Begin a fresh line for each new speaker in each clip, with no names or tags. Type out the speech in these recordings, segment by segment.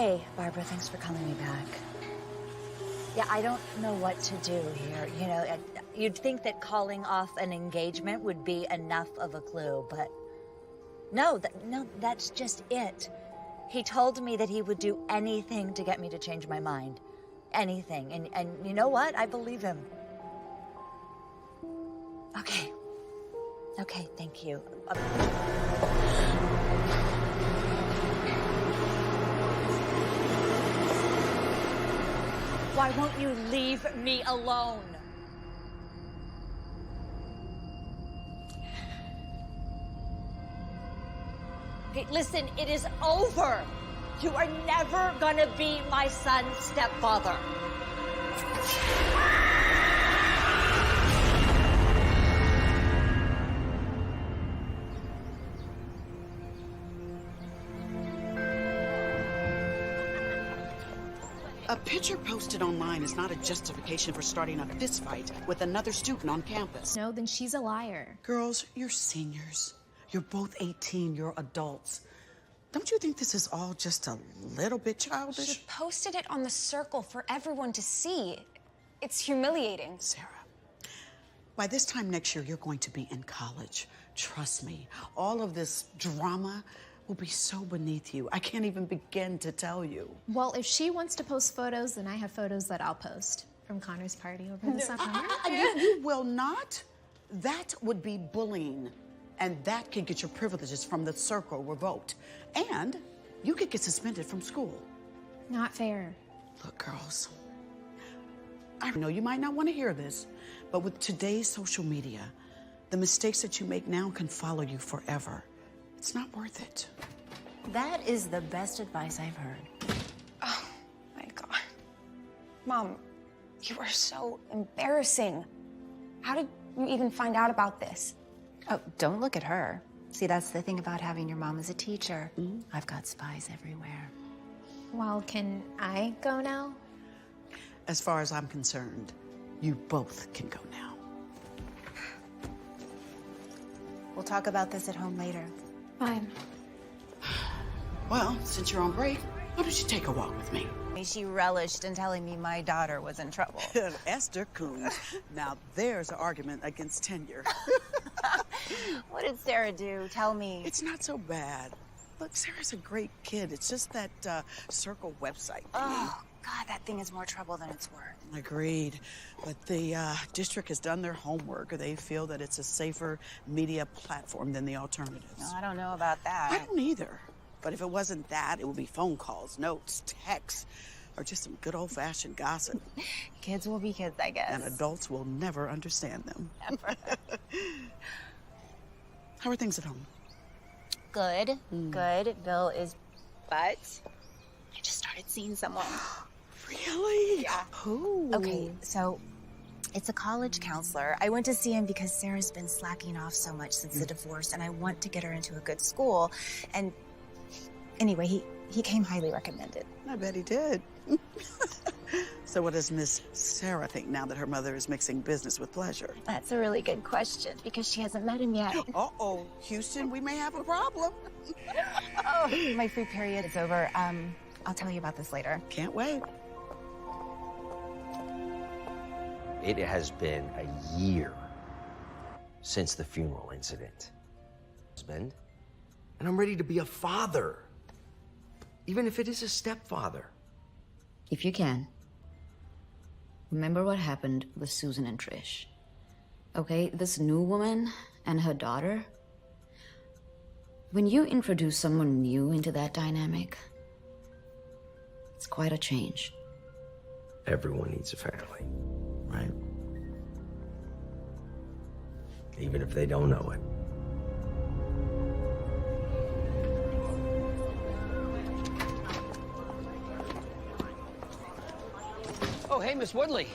Hey, Barbara, thanks for calling me back. Yeah, I don't know what to do here. You know, you'd think that calling off an engagement would be enough of a clue, but no, that's just it. He told me that he would do anything to get me to change my mind. Anything. And you know what? I believe him. Okay. Okay, thank you. Why won't you leave me alone? Okay, listen, it is over. You are never gonna be my son's stepfather.
A picture posted online is not a justification for starting a fistfight with another student on campus.
No, then she's a liar.
Girls, you're seniors. You're both 18, you're adults. Don't you think this is all just a little bit childish?
She posted it on the circle for everyone to see. It's humiliating.
Sarah, by this time next year, you're going to be in college. Trust me, all of this drama will be so beneath you. I can't even begin to tell you.
Well, if she wants to post photos, then I have photos that I'll post from Connor's party over the summer.
You will not. That would be bullying. And that could get your privileges from the circle revoked. And you could get suspended from school.
Not fair.
Look, girls, I know you might not want to hear this, but with today's social media, the mistakes that you make now can follow you forever. It's not worth it.
That is the best advice I've heard.
Oh, my God. Mom, you are so embarrassing. How did you even find out about this?
Oh, don't look at her. See, that's the thing about having your mom as a teacher. I've got spies everywhere.
Well, can I go now?
As far as I'm concerned, you both can go now.
We'll talk about this at home later.
Fine.
Well, since you're on break, why don't you take a walk with me?
She relished in telling me my daughter was in trouble.
Esther Coons. Now, there's an argument against tenure.
What did Sarah do? Tell me.
It's not so bad. Look, Sarah's a great kid. It's just that Circle website.
Oh, God, that thing is more trouble than it's worth.
Agreed. But the district has done their homework. They feel that it's a safer media platform than the alternatives.
No, I don't know about that.
I don't either. But if it wasn't that, it would be phone calls, notes, texts, or just some good old-fashioned gossip.
Kids will be kids, I guess.
And adults will never understand them.
Never.
How are things at home?
Good, good. Bill is, but I just started seeing someone.
Really?
Yeah.
Who?
Okay, so it's a college counselor. I went to see him because Sarah's been slacking off so much since the divorce, and I want to get her into a good school. And anyway, he came highly recommended.
I bet he did. So what does Miss Sarah think now that her mother is mixing business with pleasure?
That's a really good question because she hasn't met him yet.
Uh-oh, Houston, we may have a problem.
Oh, my free period is over. I'll tell you about this later.
Can't wait.
It has been a year since the funeral incident. Husband, and I'm ready to be a father, even if it is a stepfather.
If you can, remember what happened with Susan and Trish. Okay, this new woman and her daughter, when you introduce someone new into that dynamic, it's quite a change.
Everyone needs a family, right? Even if they don't know it.
Oh, hey, Miss Woodley.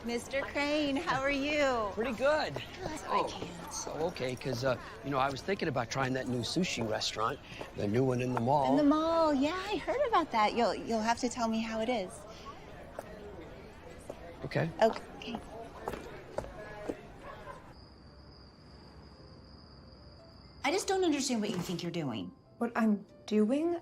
Mr. Crane, how are you?
Pretty good.
I can't.
Oh, okay, because, you know, I was thinking about trying that new sushi restaurant, the new one in the mall.
In the mall, yeah, I heard about that. You'll have to tell me how it is.
Okay.
Okay.
I just don't understand what you think you're doing.
What I'm doing?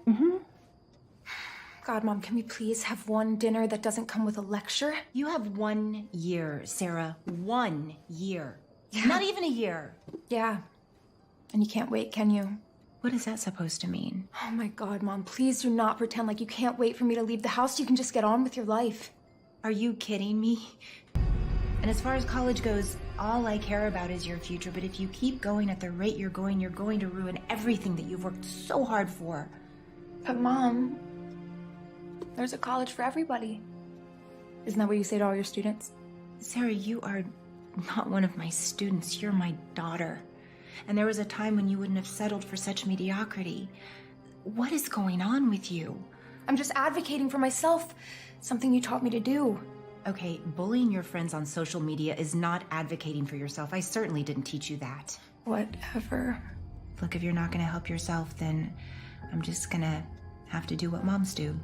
God, Mom, can we please have one dinner that doesn't come with a lecture?
You have 1 year, Sarah. 1 year. Not even a year.
Yeah. And you can't wait, can you?
What is that supposed to mean?
Oh my God, Mom, please do not pretend like you can't wait for me to leave the house. You can just get on with your life.
Are you kidding me? And as far as college goes, all I care about is your future. But if you keep going at the rate you're going to ruin everything that you've worked so hard for.
But Mom, there's a college for everybody. Isn't that what you say to all your students?
Sarah, you are not one of my students. You're my daughter. And there was a time when you wouldn't have settled for such mediocrity. What is going on with you?
I'm just advocating for myself. Something you taught me to do.
Okay, bullying your friends on social media is not advocating for yourself. I certainly didn't teach you that.
Whatever.
Look, if you're not gonna help yourself, then I'm just gonna have to do what moms do.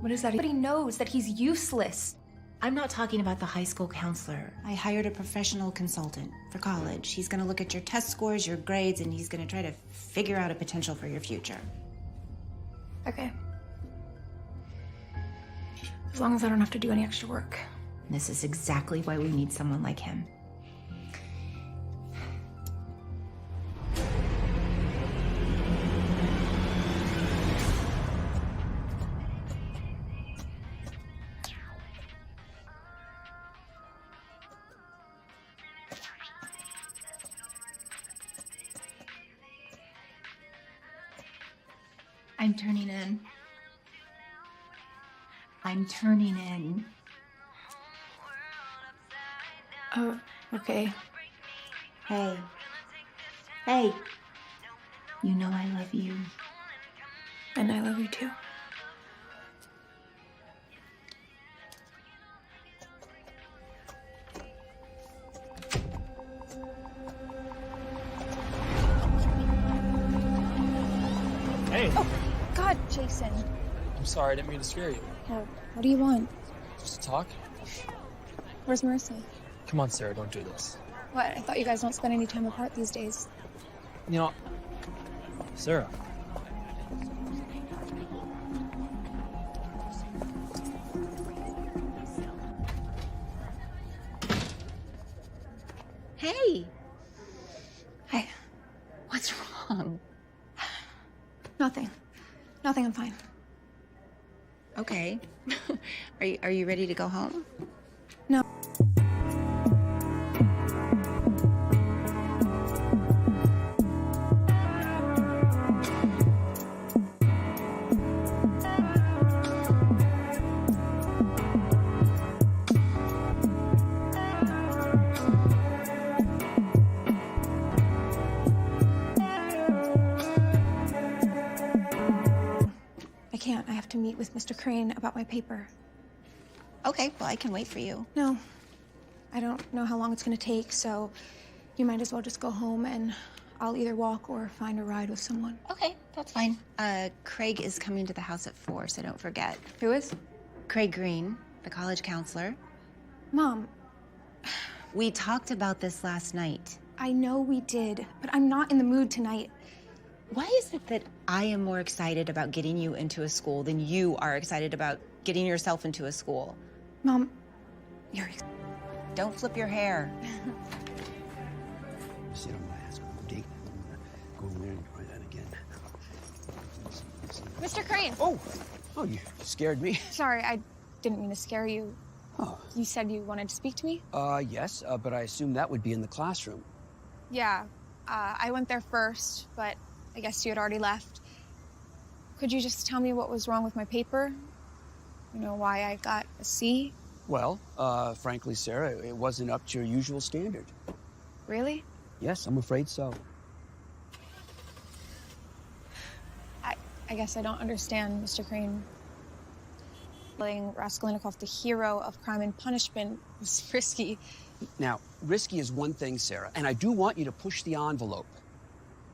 What is that? Everybody knows that he's useless.
I'm not talking about the high school counselor. I hired a professional consultant for college. He's gonna look at your test scores, your grades, and he's gonna try to figure out a potential for your future.
Okay. As long as I don't have to do any extra work.
This is exactly why we need someone like him. I'm turning in. I'm turning in.
Oh, okay.
Hey. Hey. You know I love you.
And I love you too.
Hey.
Oh, God, Jason.
I'm sorry, I didn't mean to scare you.
Oh, what do you want?
Just to talk?
Where's Marissa?
Come on, Sarah, don't do this.
What? I thought you guys don't spend any time apart these days.
You know, Sarah.
Hey.
Hey.
What's wrong?
Nothing. Nothing, I'm fine.
Okay. Are you ready to go home?
No. I can't. I have to meet with Mr. Crane about my paper.
Okay, well, I can wait for you.
No. I don't know how long it's gonna take, so you might as well just go home and I'll either walk or find a ride with someone.
Okay, that's fine. Craig is coming to the house at 4, so don't forget.
Who is?
Craig Green, the college counselor.
Mom,
We talked about this last night.
I know we did, but I'm not in the mood tonight.
Why is it that I am more excited about getting you into a school than you are excited about getting yourself into a school?
Mom,
Don't flip your hair.
Sit on my ass, go on a date. I'm gonna go over there and try that again.
Mr. Crane.
Oh, you scared me.
Sorry, I didn't mean to scare you.
Oh.
You said you wanted to speak to me?
Yes, but I assume that would be in the classroom.
Yeah, I went there first, but I guess you had already left. Could you just tell me what was wrong with my paper? You know, why I got a C?
Well, frankly, Sarah, it wasn't up to your usual standard.
Really?
Yes, I'm afraid so.
I guess I don't understand, Mr. Crane. Playing Raskolnikov, the hero of Crime and Punishment, was risky.
Now, risky is one thing, Sarah, and I do want you to push the envelope.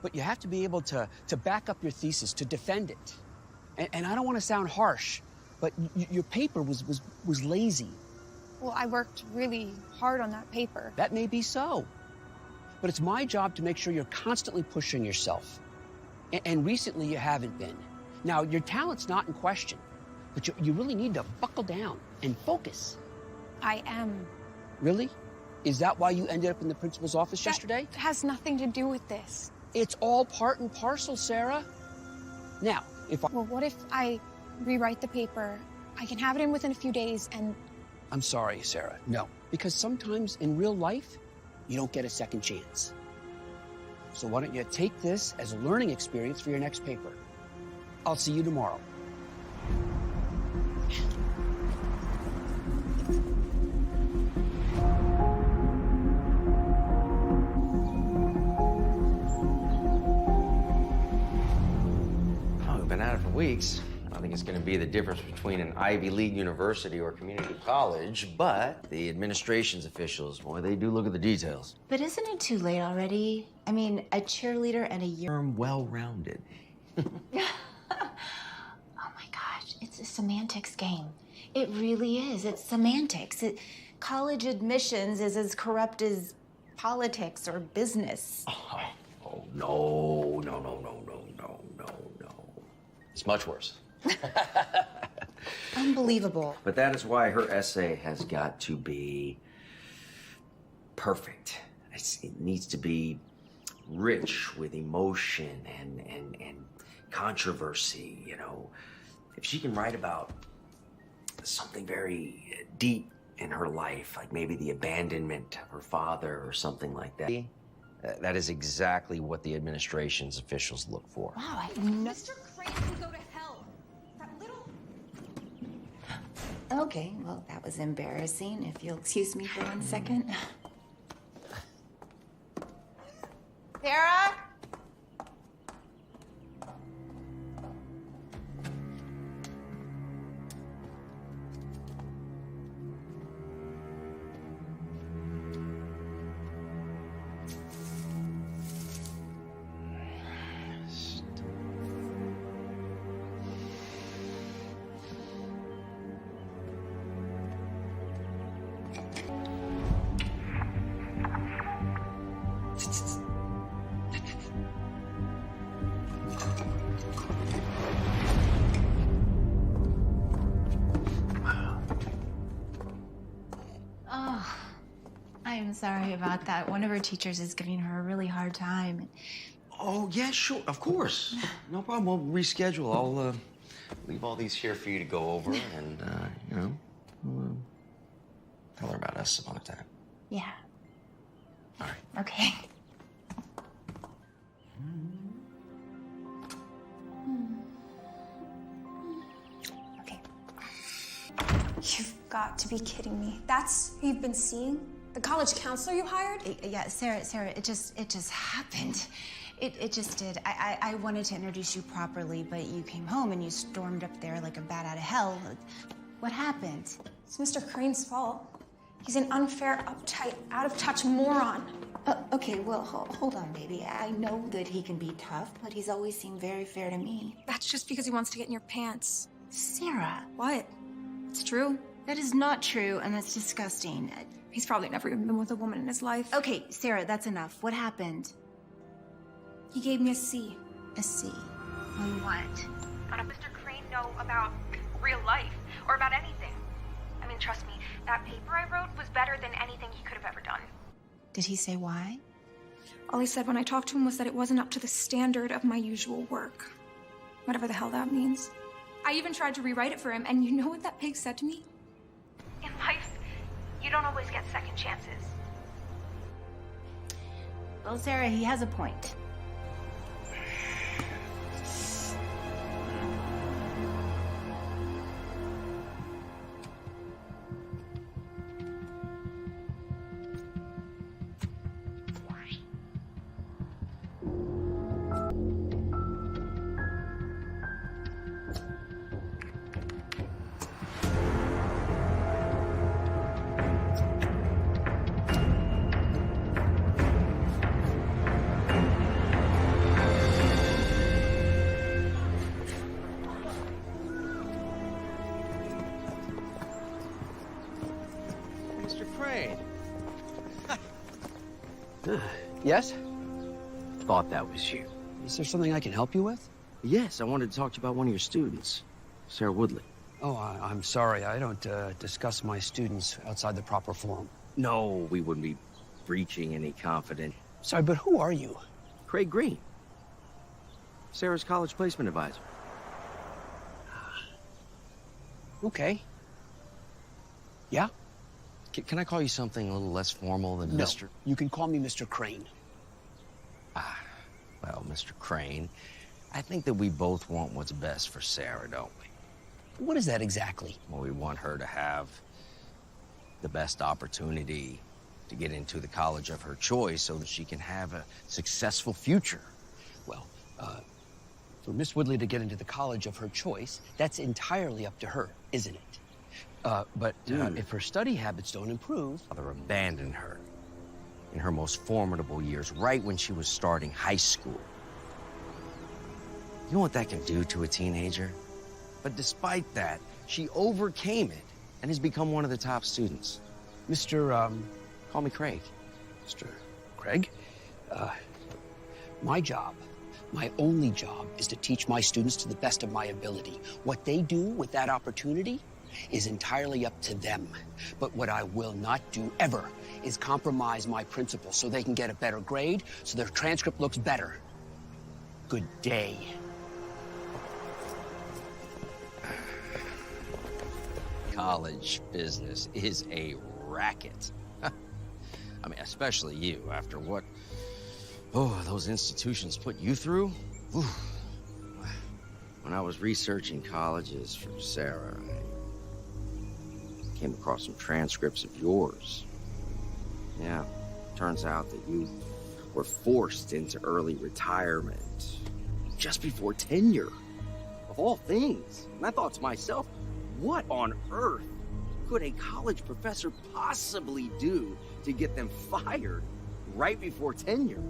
But you have to be able to back up your thesis, to defend it. And I don't want to sound harsh, but your paper was lazy.
Well, I worked really hard on that paper.
That may be so. But it's my job to make sure you're constantly pushing yourself. And recently you haven't been. Now, your talent's not in question. But you really need to buckle down and focus.
I am.
Really? Is that why you ended up in the principal's office yesterday?
That has nothing to do with this.
It's all part and parcel, Sarah. Now,
Well, what if I rewrite the paper? I can have it in within a few days and...
I'm sorry, Sarah, no. Because sometimes in real life, you don't get a second chance. So why don't you take this as a learning experience for your next paper? I'll see you tomorrow.
Oh, we've been at it for weeks. I don't think it's going to be the difference between an Ivy League university or community college, but the administration's officials, boy, they do look at the details.
But isn't it too late already? I mean, a cheerleader and a year.
Well-rounded.
Oh my gosh, it's a semantics game. It really is. It's semantics. College admissions is as corrupt as politics or business.
Oh, no. It's much worse.
Unbelievable.
But that is why her essay has got to be perfect. It needs to be rich with emotion and controversy, you know. If she can write about something very deep in her life, like maybe the abandonment of her father or something like that, that is exactly what the administration's officials look for.
Wow, I know.
Mr. Crane can go to hell. That little...
Okay, well, that was embarrassing. If you'll excuse me for 1 second. Sarah? Oh, I am sorry about that. One of her teachers is giving her a really hard time.
Oh, yeah, sure, of course. No problem, we'll reschedule. I'll leave all these here for you to go over and, you know, we'll, tell her about us some other time.
Yeah.
All right.
Okay. Okay.
You've got to be kidding me. That's who you've been seeing? The college counselor you hired?
Yeah, Sarah, it just happened. It just did. I wanted to introduce you properly, but you came home and you stormed up there like a bat out of hell. What happened?
It's Mr. Crane's fault. He's an unfair, uptight, out-of-touch moron.
Okay, well, hold on, baby. I know that he can be tough, but he's always seemed very fair to me.
That's just because he wants to get in your pants.
Sarah.
What? It's true.
That is not true, and that's disgusting.
He's probably never even been with a woman in his life.
Okay, Sarah, that's enough. What happened?
He gave me a C.
A C. On what?
How does Mr. Crane know about real life or about anything? I mean, trust me, that paper I wrote was better than anything he could have ever done.
Did he say why?
All he said when I talked to him was that it wasn't up to the standard of my usual work. Whatever the hell that means. I even tried to rewrite it for him, and you know what that pig said to me?
In life, you don't always get second chances.
Well, Sarah, he has a point.
Mr. Crane.
Yes?
Thought that was you.
Is there something I can help you with?
Yes, I wanted to talk to you about one of your students, Sarah Woodley.
Oh, I'm sorry. I don't discuss my students outside the proper forum.
No, we wouldn't be breaching any confidence.
Sorry, but who are you?
Craig Green, Sarah's college placement advisor.
Okay. Yeah?
Can I call you something a little less formal than
No.
Mr.?
You can call me Mr. Crane.
Well, Mr. Crane, I think that we both want what's best for Sarah, don't we?
What is that exactly?
Well, we want her to have the best opportunity to get into the college of her choice so that she can have a successful future.
Well, for Miss Woodley to get into the college of her choice, that's entirely up to her, isn't it? But if her study habits don't improve...
Father abandoned her in her most formidable years, right when she was starting high school. You know what that can do to a teenager? But despite that, she overcame it and has become one of the top students.
Mr.
Call me Craig.
Mr. Craig, my job, my only job, is to teach my students to the best of my ability. What they do with that opportunity is entirely up to them. But what I will not do ever is compromise my principles so they can get a better grade, so their transcript looks better. Good day.
College business is a racket. I mean, especially you, after what, those institutions put you through. Ooh. When I was researching colleges for Sarah, I came across some transcripts of yours. Yeah, turns out that you were forced into early retirement just before tenure, of all things. And I thought to myself, what on earth could a college professor possibly do to get them fired right before tenure?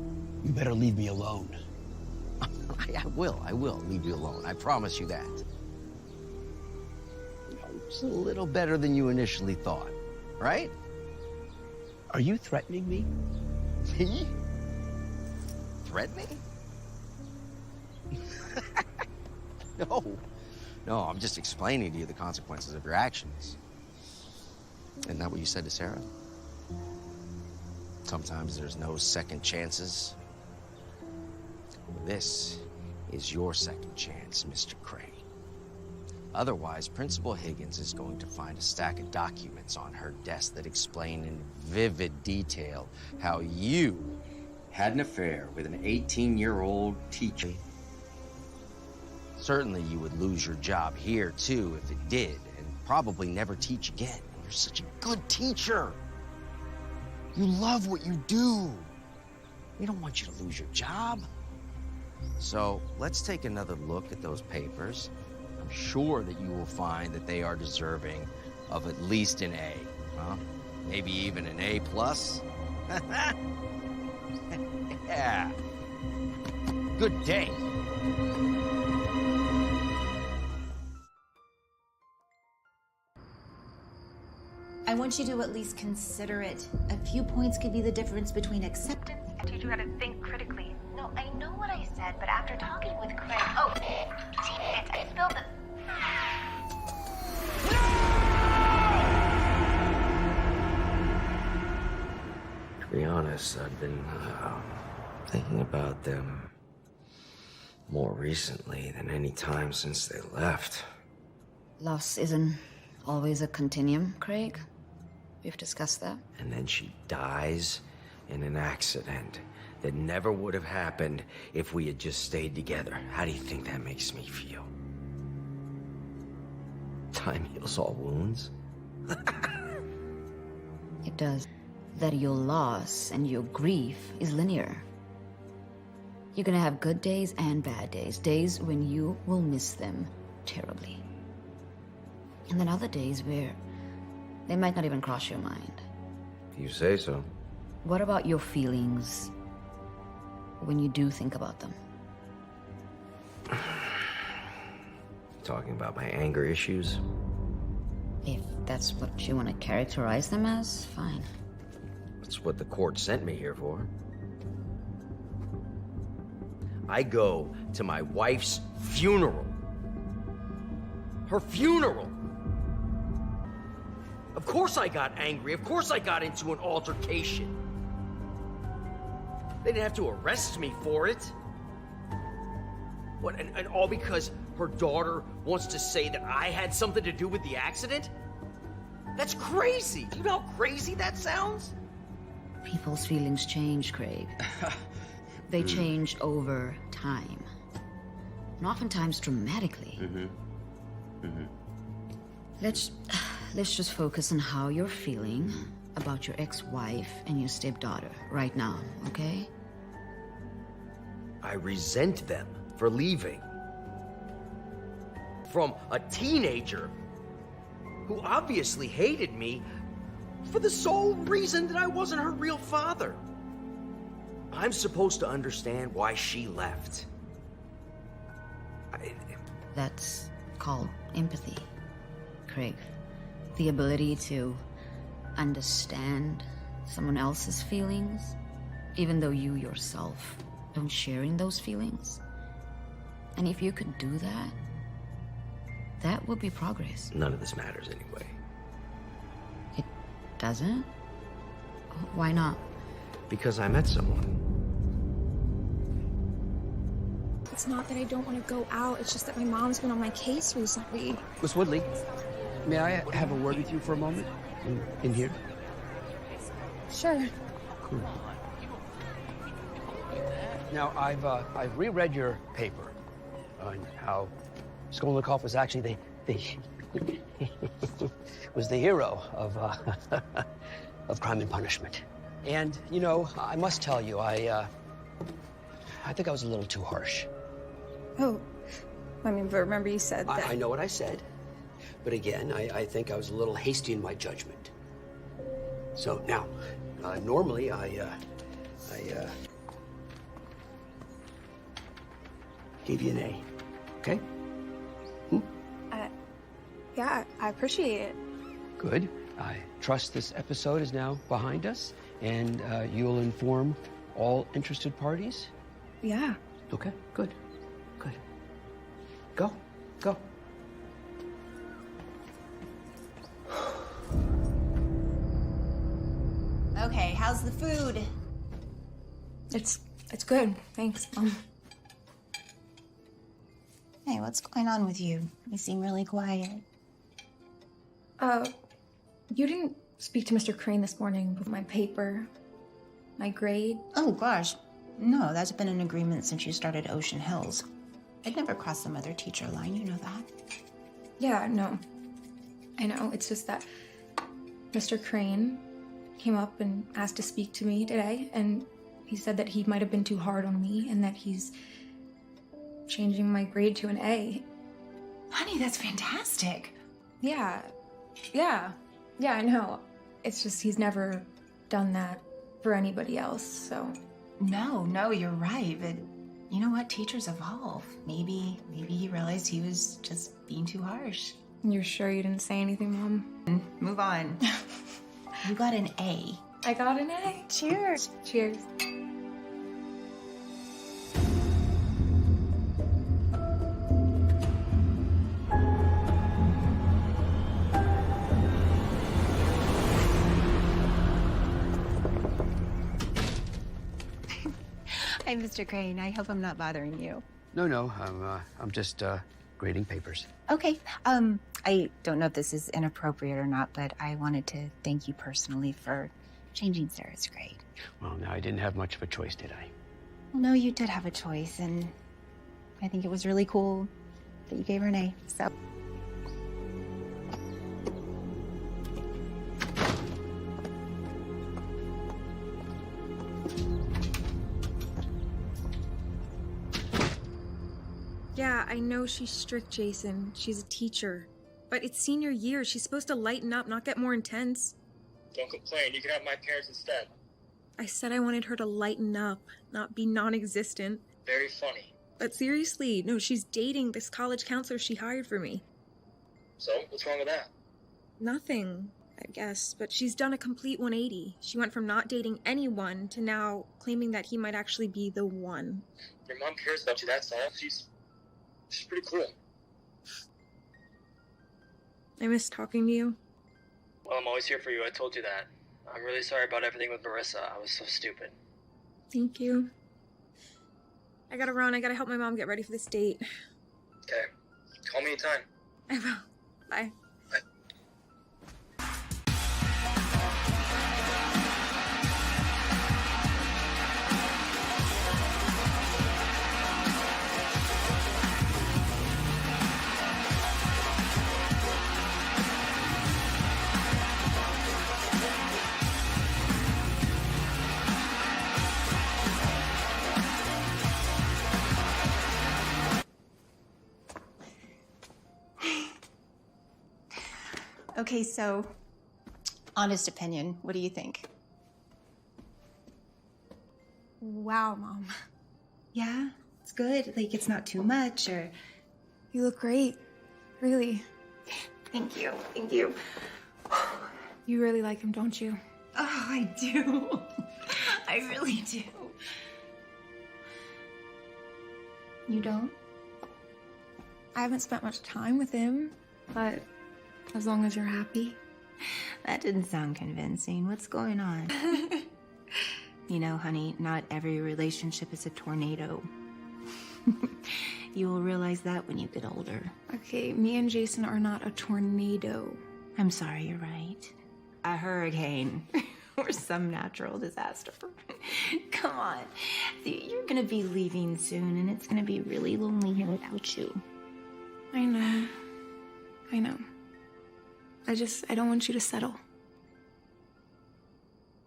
You better leave me alone.
I will leave you alone. I promise you that. You know, it's a little better than you initially thought, right?
Are you threatening me?
Me? Threatening? No, I'm just explaining to you the consequences of your actions. Isn't that what you said to Sarah? Sometimes there's no second chances. This is your second chance, Mr. Crane. Otherwise, Principal Higgins is going to find a stack of documents on her desk that explain in vivid detail how you had an affair with an 18-year-old teacher. Certainly you would lose your job here, too, if it did, and probably never teach again. You're such a good teacher. You love what you do. We don't want you to lose your job. So let's take another look at those papers. I'm sure that you will find that they are deserving of at least an A, huh? Maybe even an A+. Yeah. Good day.
I want you to at least consider it. A few points could be the difference between acceptance.
I teach you how to think critically.
No, I know what I said, but after talking with Craig...
Oh, teammates, I spilled the...
To be honest, I've been thinking about them more recently than any time since they left.
Loss isn't always a continuum, Craig. We've discussed that.
And then she dies in an accident that never would have happened if we had just stayed together. How do you think that makes me feel? Time heals all wounds.
It does. That your loss and your grief is linear. You're gonna have good days and bad days. Days when you will miss them terribly. And then other days where they might not even cross your mind.
You say so.
What about your feelings when you do think about them?
Talking about my anger issues?
If that's what you want to characterize them as, fine.
That's what the court sent me here for. I go to my wife's funeral. Her funeral! Of course I got angry. Of course I got into an altercation. They didn't have to arrest me for it. What, and all because her daughter wants to say that I had something to do with the accident? That's crazy. Do you know how crazy that sounds?
People's feelings change, Craig. They change over time. And oftentimes dramatically. Let's just focus on how you're feeling about your ex-wife and your stepdaughter right now, okay?
I resent them for leaving. From a teenager who obviously hated me for the sole reason that I wasn't her real father. I'm supposed to understand why she left.
That's called empathy, Craig. The ability to understand someone else's feelings, even though you yourself don't share in those feelings. And if you could do that, that would be progress.
None of this matters anyway.
It doesn't? Why not?
Because I met someone.
It's not that I don't want to go out, it's just that my mom's been on my case recently.
Miss Woodley, may I have a word with you for a moment? In here?
Sure.
Cool. Now, I've reread your paper on how Skolnikov was actually was the hero of of Crime and Punishment. And, you know, I must tell you, I think I was a little too harsh.
Oh, I mean, but remember you said that.
I know what I said, but again, I think I was a little hasty in my judgment. So now, normally I gave you an A, okay?
Yeah, I appreciate it.
Good. I trust this episode is now behind us, and you'll inform all interested parties?
Yeah.
Okay, good. Good. Go. Go.
Okay, how's the food?
It's good, thanks, Mom.
Hey, what's going on with you? You seem really quiet.
You didn't speak to Mr. Crane this morning with my paper, my grade?
Oh, gosh. No, that's been an agreement since you started Ocean Hills. I'd never cross the mother-teacher line, you know that.
Yeah, no. I know, it's just that Mr. Crane came up and asked to speak to me today, and he said that he might have been too hard on me and that he's changing my grade to an A.
Honey, that's fantastic.
Yeah, I know. It's just he's never done that for anybody else, so.
No, you're right, but you know what? Teachers evolve. Maybe he realized he was just being too harsh.
You're sure you didn't say anything, Mom?
Move on. You got an A.
I got an A.
Cheers.
Cheers.
Hi, Mr. Crane. I hope I'm not bothering you.
No, I'm just grading papers.
Okay. I don't know if this is inappropriate or not, but I wanted to thank you personally for changing Sarah's grade.
Well, now I didn't have much of a choice, did I?
No, you did have a choice, and I think it was really cool that you gave her an A, so.
Yeah, I know she's strict, Jason. She's a teacher. But it's senior year. She's supposed to lighten up, not get more intense.
Don't complain. You can have my parents instead.
I said I wanted her to lighten up, not be non-existent.
Very funny.
But seriously, no, she's dating this college counselor she hired for me.
So, what's wrong with that?
Nothing, I guess, but she's done a complete 180. She went from not dating anyone to now claiming that he might actually be the one.
Your mom cares about you, that's all. She's pretty cool.
I miss talking to you.
Well, I'm always here for you. I told you that. I'm really sorry about everything with Marissa. I was so stupid.
Thank you. I gotta run. I gotta help my mom get ready for this date.
Okay. Call me anytime.
I will. Bye.
Okay, so, honest opinion, what do you think?
Wow, Mom.
Yeah, it's good. Like, it's not too much, or...
You look great. Really.
Thank you, thank you.
You really like him, don't you?
Oh, I do. I really do. You don't?
I haven't spent much time with him, but as long as you're happy.
That didn't sound convincing. What's going on? You know, honey, not every relationship is a tornado. You will realize that when you get older.
Okay, me and Jason are not a tornado.
I'm sorry, you're right. A hurricane or some natural disaster. Come on. You're gonna be leaving soon, and it's gonna be really lonely here without you.
I know. I know. I don't want you to settle.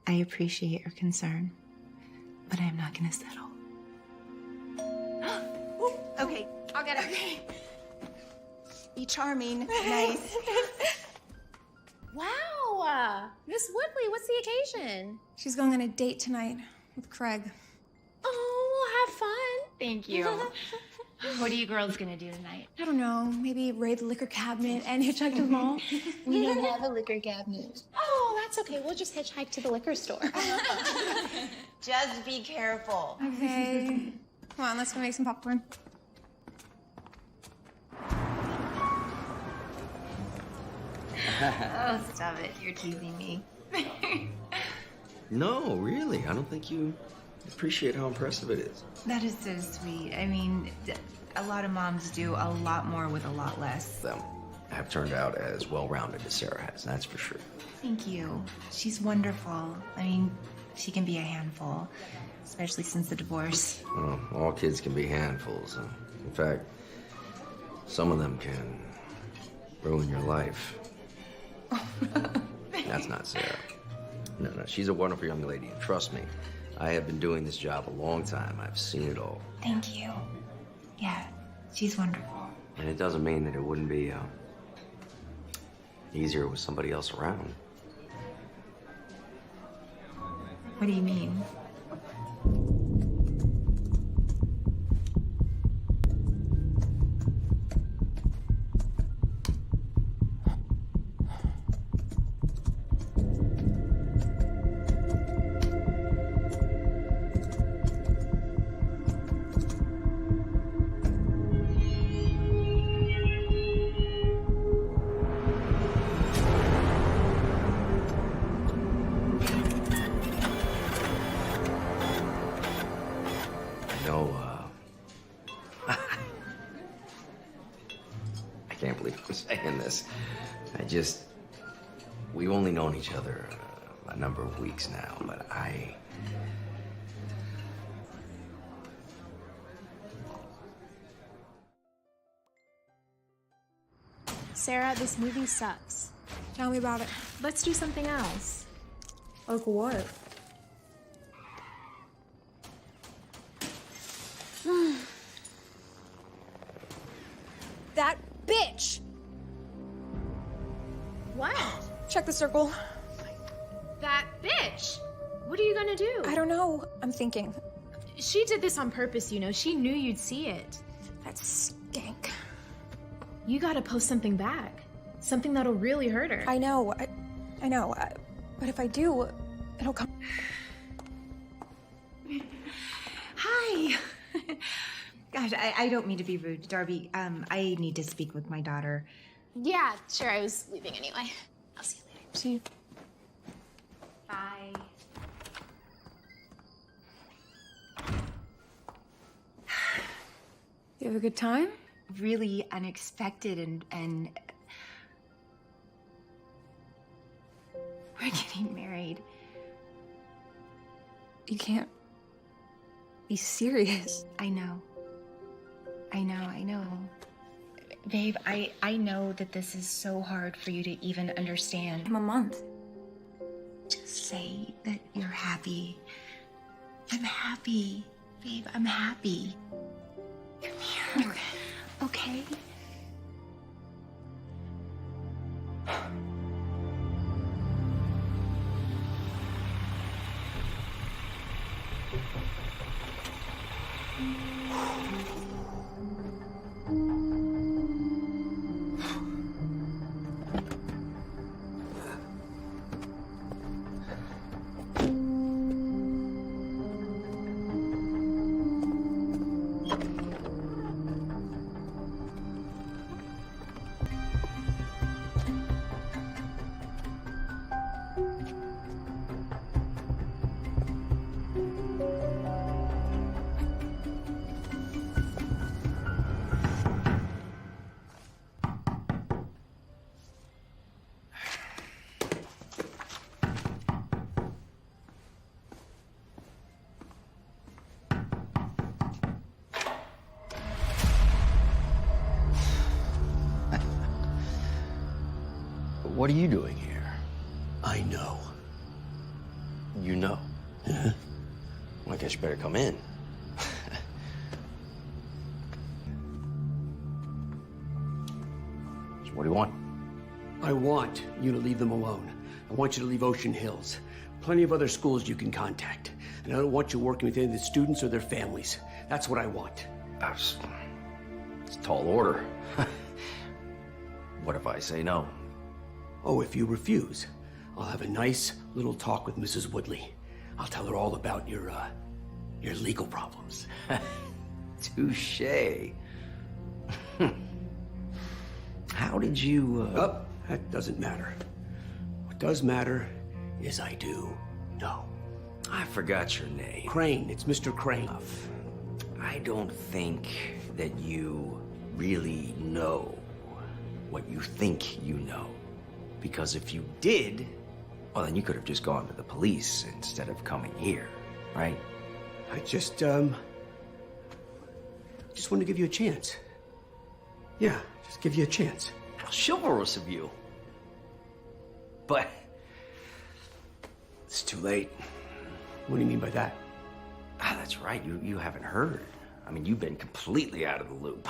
I appreciate your concern, but I'm not gonna settle. Okay, I'll get it. Be charming. Nice.
Wow! Miss Woodley, what's the occasion?
She's going on a date tonight with Craig.
Oh, have fun.
Thank you. What are you girls gonna do tonight?
I don't know, maybe raid the liquor cabinet and hitchhike to the mall.
We don't have a liquor cabinet.
Oh, that's okay. We'll just hitchhike to the liquor store.
Just be careful.
Okay. Come on, let's go make some popcorn.
Oh, stop it. You're teasing me.
No, really. I don't think you appreciate how impressive it is.
That is so sweet. I mean, a lot of moms do a lot more with a lot less.
Them have turned out as well-rounded as Sarah has, that's for sure.
Thank you. She's wonderful. I mean, she can be a handful, especially since the divorce.
Well, all kids can be handfuls. In fact, some of them can ruin your life. That's not Sarah. No, she's a wonderful young lady, and trust me, I have been doing this job a long time. I've seen it all.
Thank you. Yeah, she's wonderful.
And it doesn't mean that it wouldn't be easier with somebody else around.
What do you mean?
I can't believe I'm saying this. We've only known each other a number of weeks now, but
Sarah, this movie sucks.
Tell me about it.
Let's do something else.
Like what? That bitch!
What?
Check the circle.
That bitch! What are you gonna do?
I don't know. I'm thinking.
She did this on purpose, you know. She knew you'd see it.
That skank.
You gotta post something back. Something that'll really hurt her.
I know. I know. But if I do, it'll come.
Hi. Gosh, I don't mean to be rude, Darby. I need to speak with my daughter.
Yeah, sure. I was leaving anyway. I'll see you later.
See you.
Bye.
You have a good time?
Really unexpected and we're getting married.
You can't be serious.
I know. Babe, I know that this is so hard for you to even understand.
I'm a month.
Just say that you're happy. I'm happy. Babe, I'm happy. Come here. Okay?
What are you doing here?
I know.
You know?
Yeah.
Well, I guess you better come in. So what do you want?
I want you to leave them alone. I want you to leave Ocean Hills. Plenty of other schools you can contact. And I don't want you working with any of the students or their families. That's what I want.
It's a tall order. What if I say no?
Oh, if you refuse, I'll have a nice little talk with Mrs. Woodley. I'll tell her all about your legal problems.
Touché. How did you,
Oh, that doesn't matter. What does matter is I do know.
I forgot your name.
Crane. It's Mr. Crane.
I don't think that you really know what you think you know. Because if you did, well, then you could have just gone to the police instead of coming here, right?
I just want to give you a chance. Yeah, just give you a chance.
How chivalrous of you. But
it's too late. What do you mean by that?
Ah, that's right. You haven't heard. I mean, you've been completely out of the loop.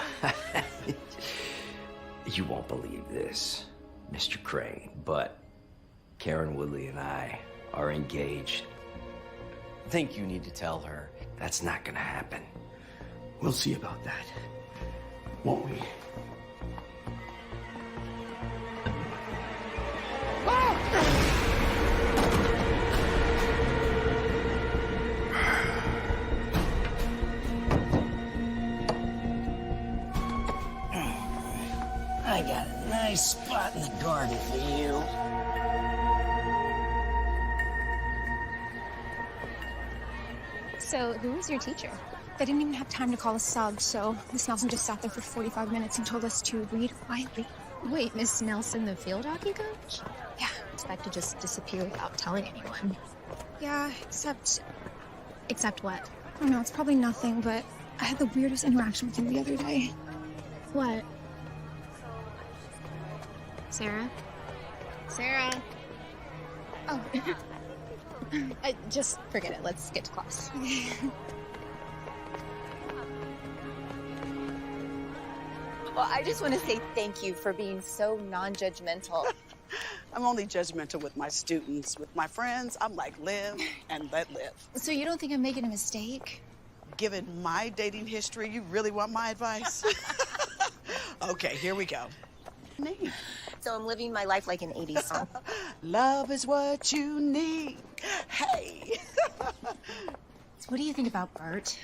You won't believe this, Mr. Crane, but Karen Woodley and I are engaged. I think you need to tell her that's not gonna happen.
We'll see about that, won't we?
I got a nice spot in the garden for you.
So, who was your teacher? They didn't even have time to call a sub, so Miss Nelson just sat there for 45 minutes and told us to read quietly.
Wait, Miss Nelson, the field hockey coach?
Yeah.
Expect to just disappear without telling anyone.
Yeah, except...
Except what?
I don't know, it's probably nothing, but I had the weirdest interaction with him the other day.
What? Sarah? Sarah?
Oh.
Just forget it. Let's get to class.
Well, I just want to say thank you for being so non-judgmental.
I'm only judgmental with my students. With my friends, I'm like, live and let live.
So you don't think I'm making a mistake?
Given my dating history, you really want my advice? Okay, here we go. Name.
So I'm living my life like an 80s song.
Love is what you need. Hey.
So what do you think about Bert?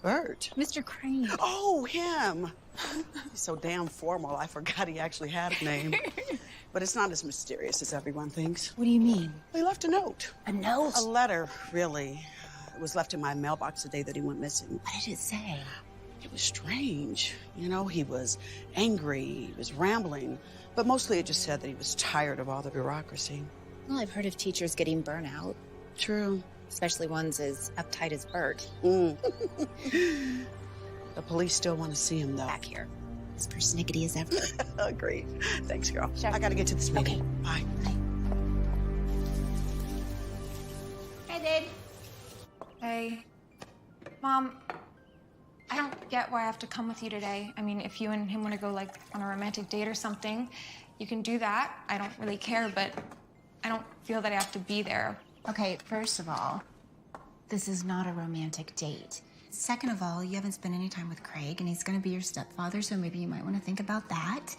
Bert?
Mr. Crane.
Oh, him. He's so damn formal, I forgot he actually had a name. but it's not as mysterious as everyone thinks.
What do you mean?
He left a note.
A note?
A letter, really. It was left in my mailbox the day that he went missing.
What did it say?
It was strange. You know, he was angry, he was rambling, but mostly it just said that he was tired of all the bureaucracy.
Well, I've heard of teachers getting burnout.
True.
Especially ones as uptight as Bert.
The police still want to see him, though.
Back here. As persnickety as ever.
Great. Thanks, girl. Sure. I gotta get to this meeting.
Okay.
Bye.
Hey, Babe. Hey. Mom, I don't get why I have to come with you today. I mean, if you and him want to go, like, on a romantic date or something, you can do that. I don't really care, but I don't feel that I have to be there.
Okay, first of all, this is not a romantic date. Second of all, you haven't spent any time with Craig, and he's gonna be your stepfather, so maybe you might want to think about that.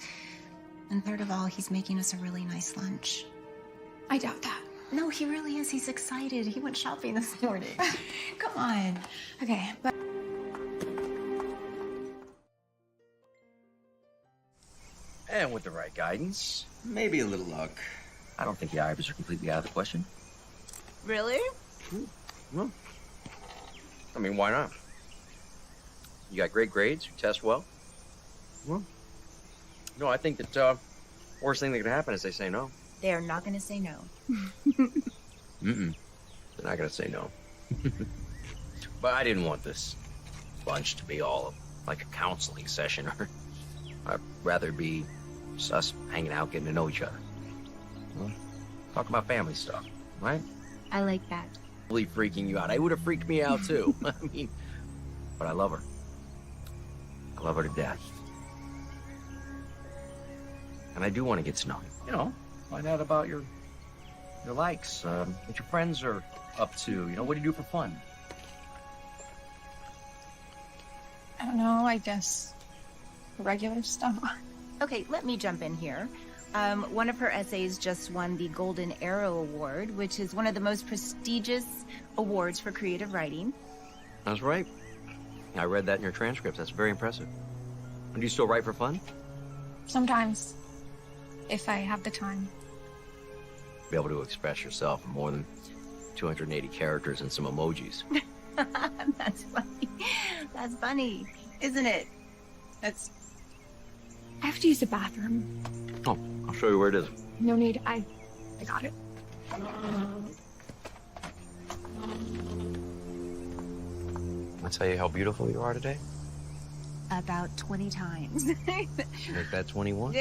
And third of all, he's making us a really nice lunch.
I doubt that.
No, he really is. He's excited. He went shopping this morning. Come on.
Okay, but...
And with the right guidance, maybe a little luck, I don't think the Ivors are completely out of the question.
Really?
Well, I mean, why not? You got great grades, you test well. Well, no, I think that worst thing that could happen is they say no.
They are not gonna say no.
They're not gonna say no. But I didn't want this bunch to be all like a counseling session, or I'd rather be us hanging out, getting to know each other. Well, talk about family stuff, right?
I like that.
Really freaking you out. It would have freaked me out too. I mean, but I love her. I love her to death. And I do want to get to know you. You know, find out about your likes, what your friends are up to. You know, what do you do for fun?
I don't know, I guess regular stuff.
Okay, let me jump in here. One of her essays just won the Golden Arrow Award, which is one of the most prestigious awards for creative writing.
That's right. I read that in your transcripts. That's very impressive. And do you still write for fun?
Sometimes, if I have the time.
Be able to express yourself in more than 280 characters and some emojis.
That's funny. That's funny, isn't it? That's...
I have to use the bathroom.
Oh, I'll show you where it is.
No need, I got it.
I'll tell you how beautiful you are today.
About 20 times.
Make that 21.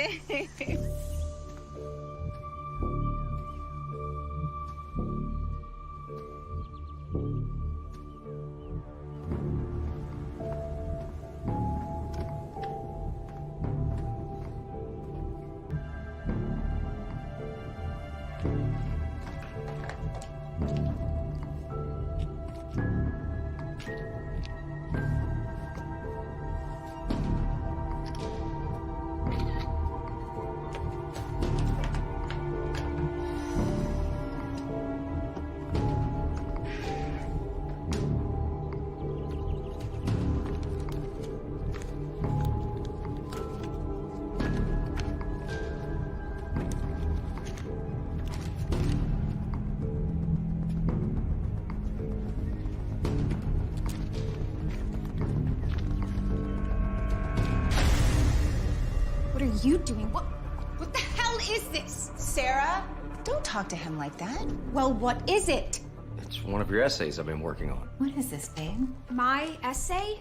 What are you doing? What the hell is this?
Sarah, don't talk to him like that.
Well, what is it?
It's one of your essays I've been working on.
What is this, babe?
My essay?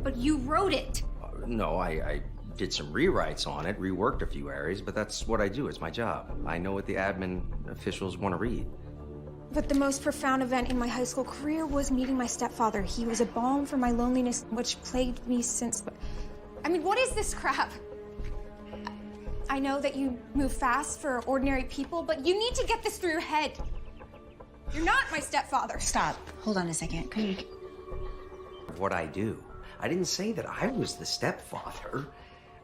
But you wrote it.
No, I did some rewrites on it, reworked a few areas, but that's what I do. It's my job. I know what the admin officials want to read.
But the most profound event in my high school career was meeting my stepfather. He was a balm for my loneliness, which plagued me since... I mean, what is this crap? I know that you move fast for ordinary people, but you need to get this through your head. You're not my stepfather.
Stop. Hold on a second. Craig.
What I do. I didn't say that I was the stepfather.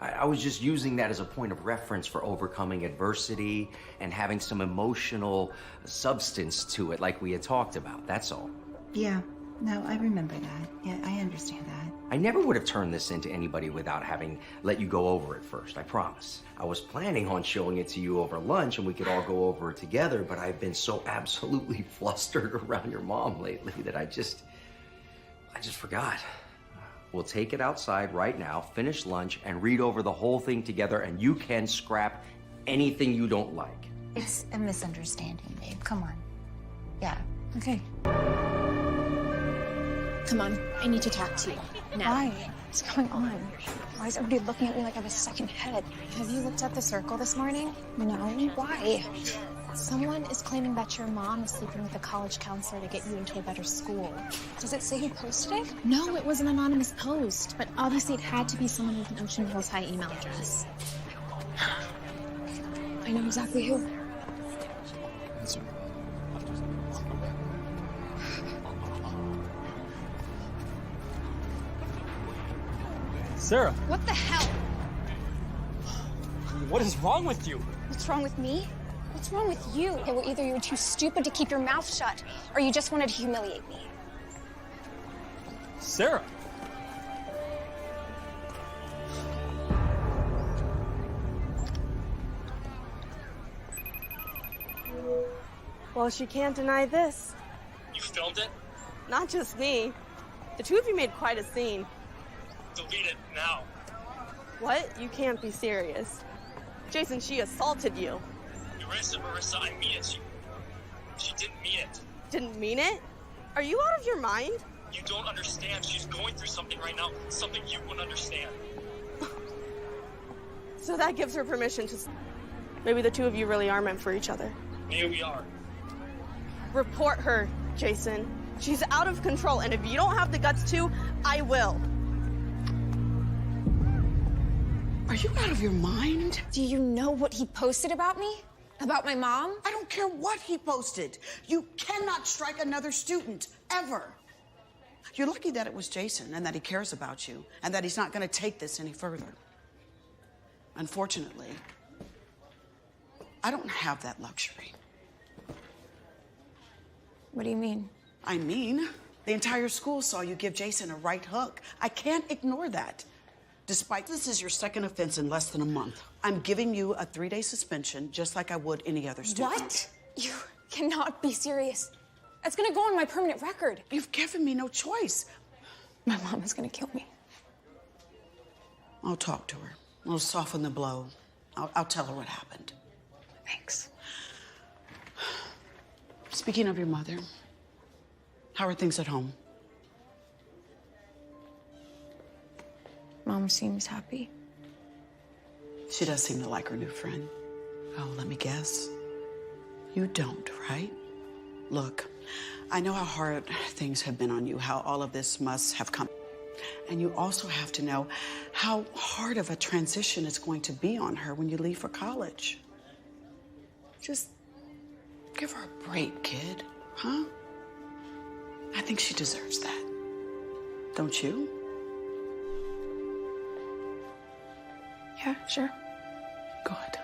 I was just using that as a point of reference for overcoming adversity and having some emotional substance to it like we had talked about. That's all.
Yeah,
No, I remember that. Yeah, I understand that.
I never would have turned this into anybody without having let you go over it first, I promise. I was planning on showing it to you over lunch and we could all go over it together, but I've been so absolutely flustered around your mom lately that I just forgot. We'll take it outside right now, finish lunch, and read over the whole thing together, and you can scrap anything you don't like.
It's a misunderstanding, babe. Come on. Yeah.
Okay. Come on, I need to talk to you. Now.
Why? What's going on? Why is everybody looking at me like I have a second head?
Have you looked at the circle this morning?
No.
Why?
Someone is claiming that your mom is sleeping with a college counselor to get you into a better school. Does it say who posted it?
No, it was an anonymous post, but obviously it had to be someone with an Ocean Hills High email address.
I know exactly who.
Sarah,
What the hell?
what is wrong with you?
What's wrong with me? What's wrong with you? Okay, well, either you were too stupid to keep your mouth shut, or you just wanted to humiliate me.
Sarah.
Well, she can't deny this.
You filmed it?
Not just me. The two of you made quite a scene.
Delete it now.
What? You can't be serious. Jason, she assaulted you.
Erase it, Marissa. I mean it. She didn't mean it.
Didn't mean it? Are you out of your mind?
You don't understand. She's going through something right now, something you wouldn't understand.
So that gives her permission to... Maybe the two of you really are meant for each other.
Maybe we are.
Report her, Jason. She's out of control, and if you don't have the guts to, I will.
Are you out of your mind?
Do you know what he posted about me? About my mom?
I don't care what he posted. You cannot strike another student, ever. You're lucky that it was Jason and that he cares about you and that he's not going to take this any further. Unfortunately, I don't have that luxury.
What do you mean?
I mean, the entire school saw you give Jason a right hook. I can't ignore that. Despite this is your second offense in less than a month, I'm giving you a 3-day suspension just like I would any other student.
What? You cannot be serious. That's gonna go on my permanent record.
You've given me no choice.
My mom is gonna kill me.
I'll talk to her. I'll soften the blow. I'll tell her what happened.
Thanks.
Speaking of your mother, how are things at home?
Mom seems happy.
She does seem to like her new friend. Oh, let me guess. You don't, right? Look, I know how hard things have been on you, how all of this must have come. And you also have to know how hard of a transition it's going to be on her when you leave for college. Just give her a break, kid, huh? I think she deserves that. Don't you?
Yeah, sure.
Good.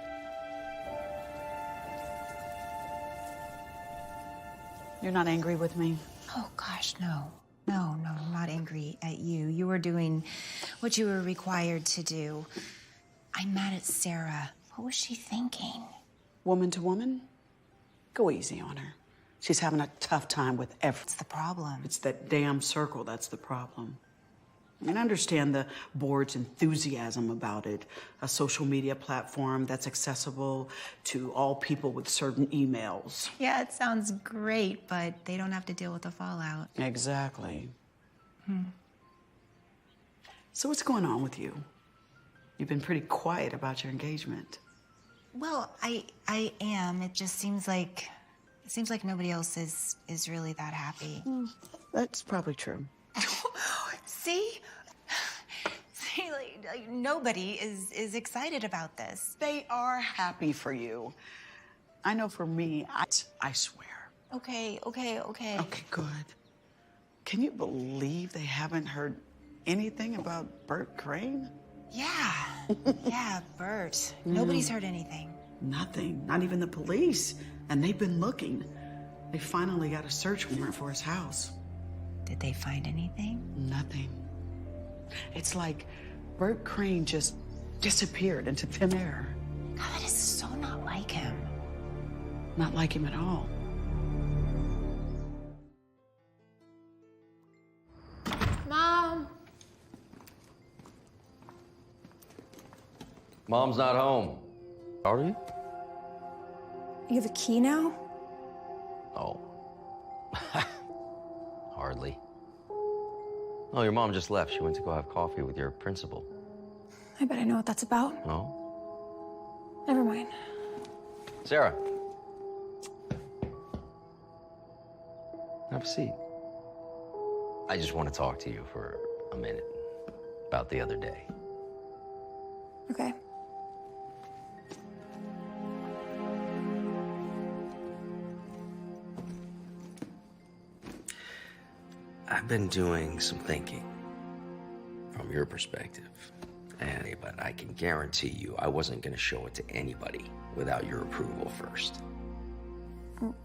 You're not angry with me?
Oh, gosh, no. No, I'm not angry at you. You were doing what you were required to do. I'm mad at Sarah. What was she thinking?
Woman to woman? Go easy on her. She's having a tough time with everything.
What's the problem?
It's that damn circle that's the problem. I understand the board's enthusiasm about it. A social media platform that's accessible to all people with certain emails.
Yeah, it sounds great, but they don't have to deal with the fallout.
Exactly. So what's going on with you? You've been pretty quiet about your engagement.
Well, I am. It just seems like nobody else is really that happy.
That's probably true.
See, like nobody is excited about this.
They are happy for you. I know for me, I swear.
Okay.
Okay, good. Can you believe they haven't heard anything about Bert Crane?
Yeah, Bert. Nobody's heard anything.
Nothing, not even the police. And they've been looking. They finally got a search warrant for his house.
Did they find anything?
Nothing. It's like Bert Crane just disappeared into thin air.
God, that is so not like him.
Not like him at all.
Mom!
Mom's not home. Are you?
You have a key now?
Oh. Hardly. Oh, your mom just left. She went to go have coffee with your principal.
I bet I know what that's about.
No?
Never mind.
Sarah. Have a seat. I just want to talk to you for a minute about the other day.
Okay.
I've been doing some thinking from your perspective, Annie, but I can guarantee you I wasn't going to show it to anybody without your approval first.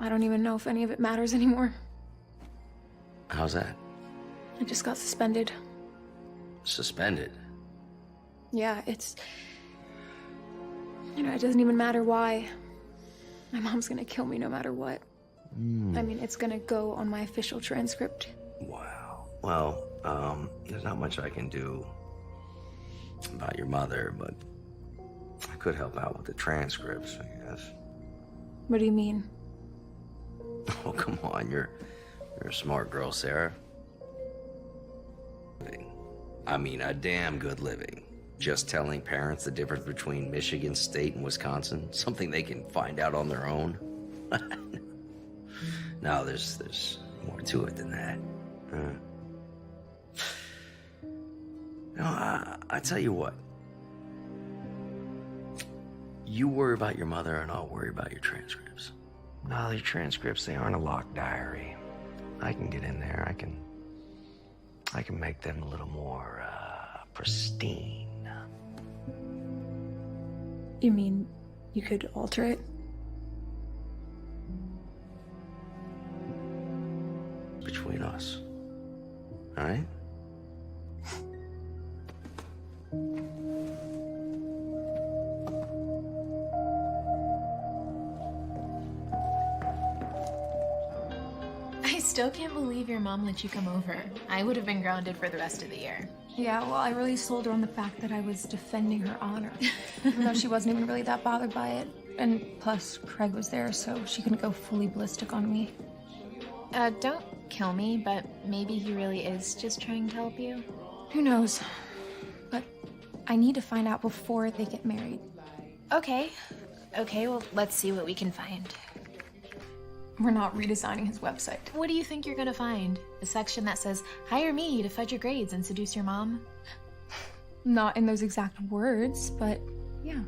I don't even know if any of it matters anymore.
How's that?
I just got suspended.
Suspended?
Yeah, it's... You know, it doesn't even matter why. My mom's gonna kill me no matter what. I mean, it's gonna go on my official transcript.
Wow. Well, there's not much I can do about your mother, but I could help out with the transcripts, I guess.
What do you mean?
Oh, come on, you're a smart girl, Sarah. I mean, a damn good living. Just telling parents the difference between Michigan State and Wisconsin, something they can find out on their own. No, there's more to it than that. No, I tell you what. You worry about your mother and I'll worry about your transcripts. No, your transcripts, they aren't a locked diary. I can get in there, I can make them a little more, pristine.
You mean you could alter it?
Between us. All right?
I still can't believe your mom let you come over. I would have been grounded for the rest of the year.
Yeah, well, I really sold her on the fact that I was defending her honor. Even though she wasn't even really that bothered by it. And plus, Craig was there, so she couldn't go fully ballistic on me.
Don't kill me, but maybe he really is just trying to help you.
Who knows? But I need to find out before they get married.
Okay, well, let's see what we can find.
We're not redesigning his website.
What do you think you're gonna find? A section that says, hire me to fudge your grades and seduce your mom?
Not in those exact words, but yeah.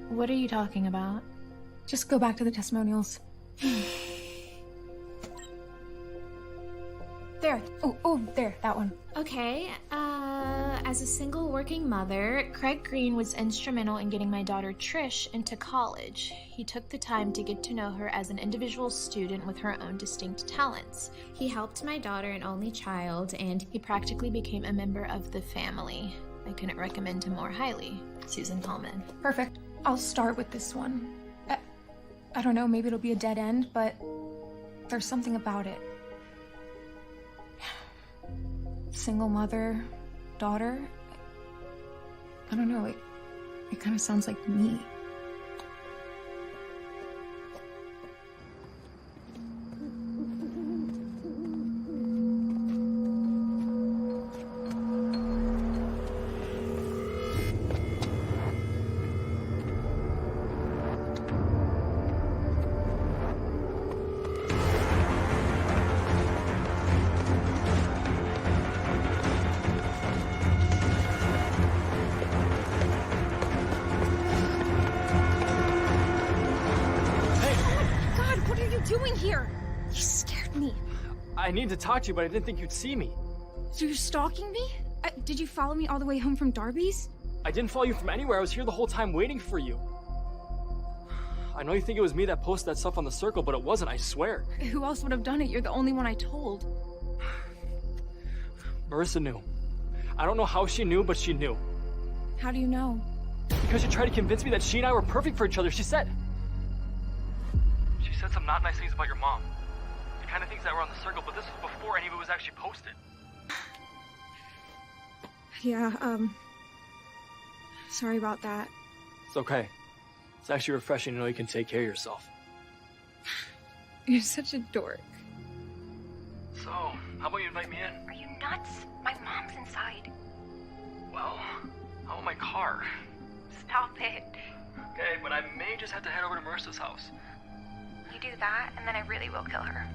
What are you talking about?
Just go back to the testimonials. There. Oh, there, that one.
Okay, as a single working mother, Craig Green was instrumental in getting my daughter Trish into college. He took the time to get to know her as an individual student with her own distinct talents. He helped my daughter, an only child, and he practically became a member of the family. I couldn't recommend him more highly. Susan Tallman.
Perfect. I'll start with this one. I don't know, maybe it'll be a dead end, but there's something about it. Single mother, daughter. I don't know, it kind of sounds like me.
I needed to talk to you, but I didn't think you'd see me.
So you're stalking me? Did you follow me all the way home from Darby's?
I didn't follow you from anywhere. I was here the whole time waiting for you. I know you think it was me that posted that stuff on the circle, but it wasn't, I swear.
Who else would have done it? You're the only one I told.
Marissa knew. I don't know how she knew, but she knew.
How do you know?
Because she tried to convince me that she and I were perfect for each other. She said some not nice things about your mom. The kind of things that were on the circle, but this was before any of it was actually posted.
Yeah, sorry about that.
It's okay. It's actually refreshing to know you can take care of yourself.
You're such a dork.
So, how about you invite me in?
Are you nuts? My mom's inside.
Well, how about my car?
Stop it.
Okay, but I may just have to head over to Marissa's house.
You do that, and then I really will kill her.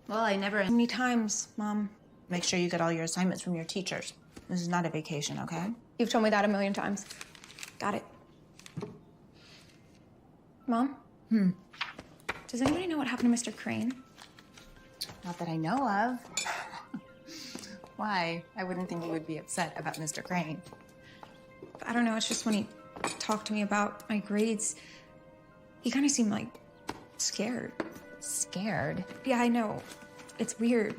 Well, I never...
How many times, Mom?
Make sure you get all your assignments from your teachers. This is not a vacation, okay?
You've told me that 1,000,000 times. Got it. Mom? Does anybody know what happened to Mr. Crane?
Not that I know of. Why? I wouldn't think you would be upset about Mr. Crane.
I don't know, it's just when he talked to me about my grades, he kind of seemed like scared.
Scared?
Yeah, I know. It's weird.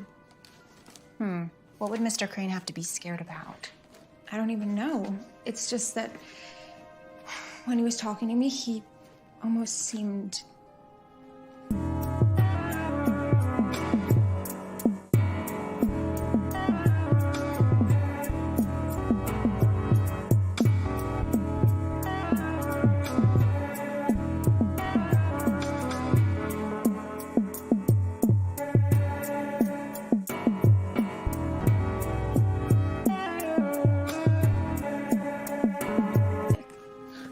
What would Mr. Crane have to be scared about?
I don't even know. It's just that when he was talking to me, he almost seemed...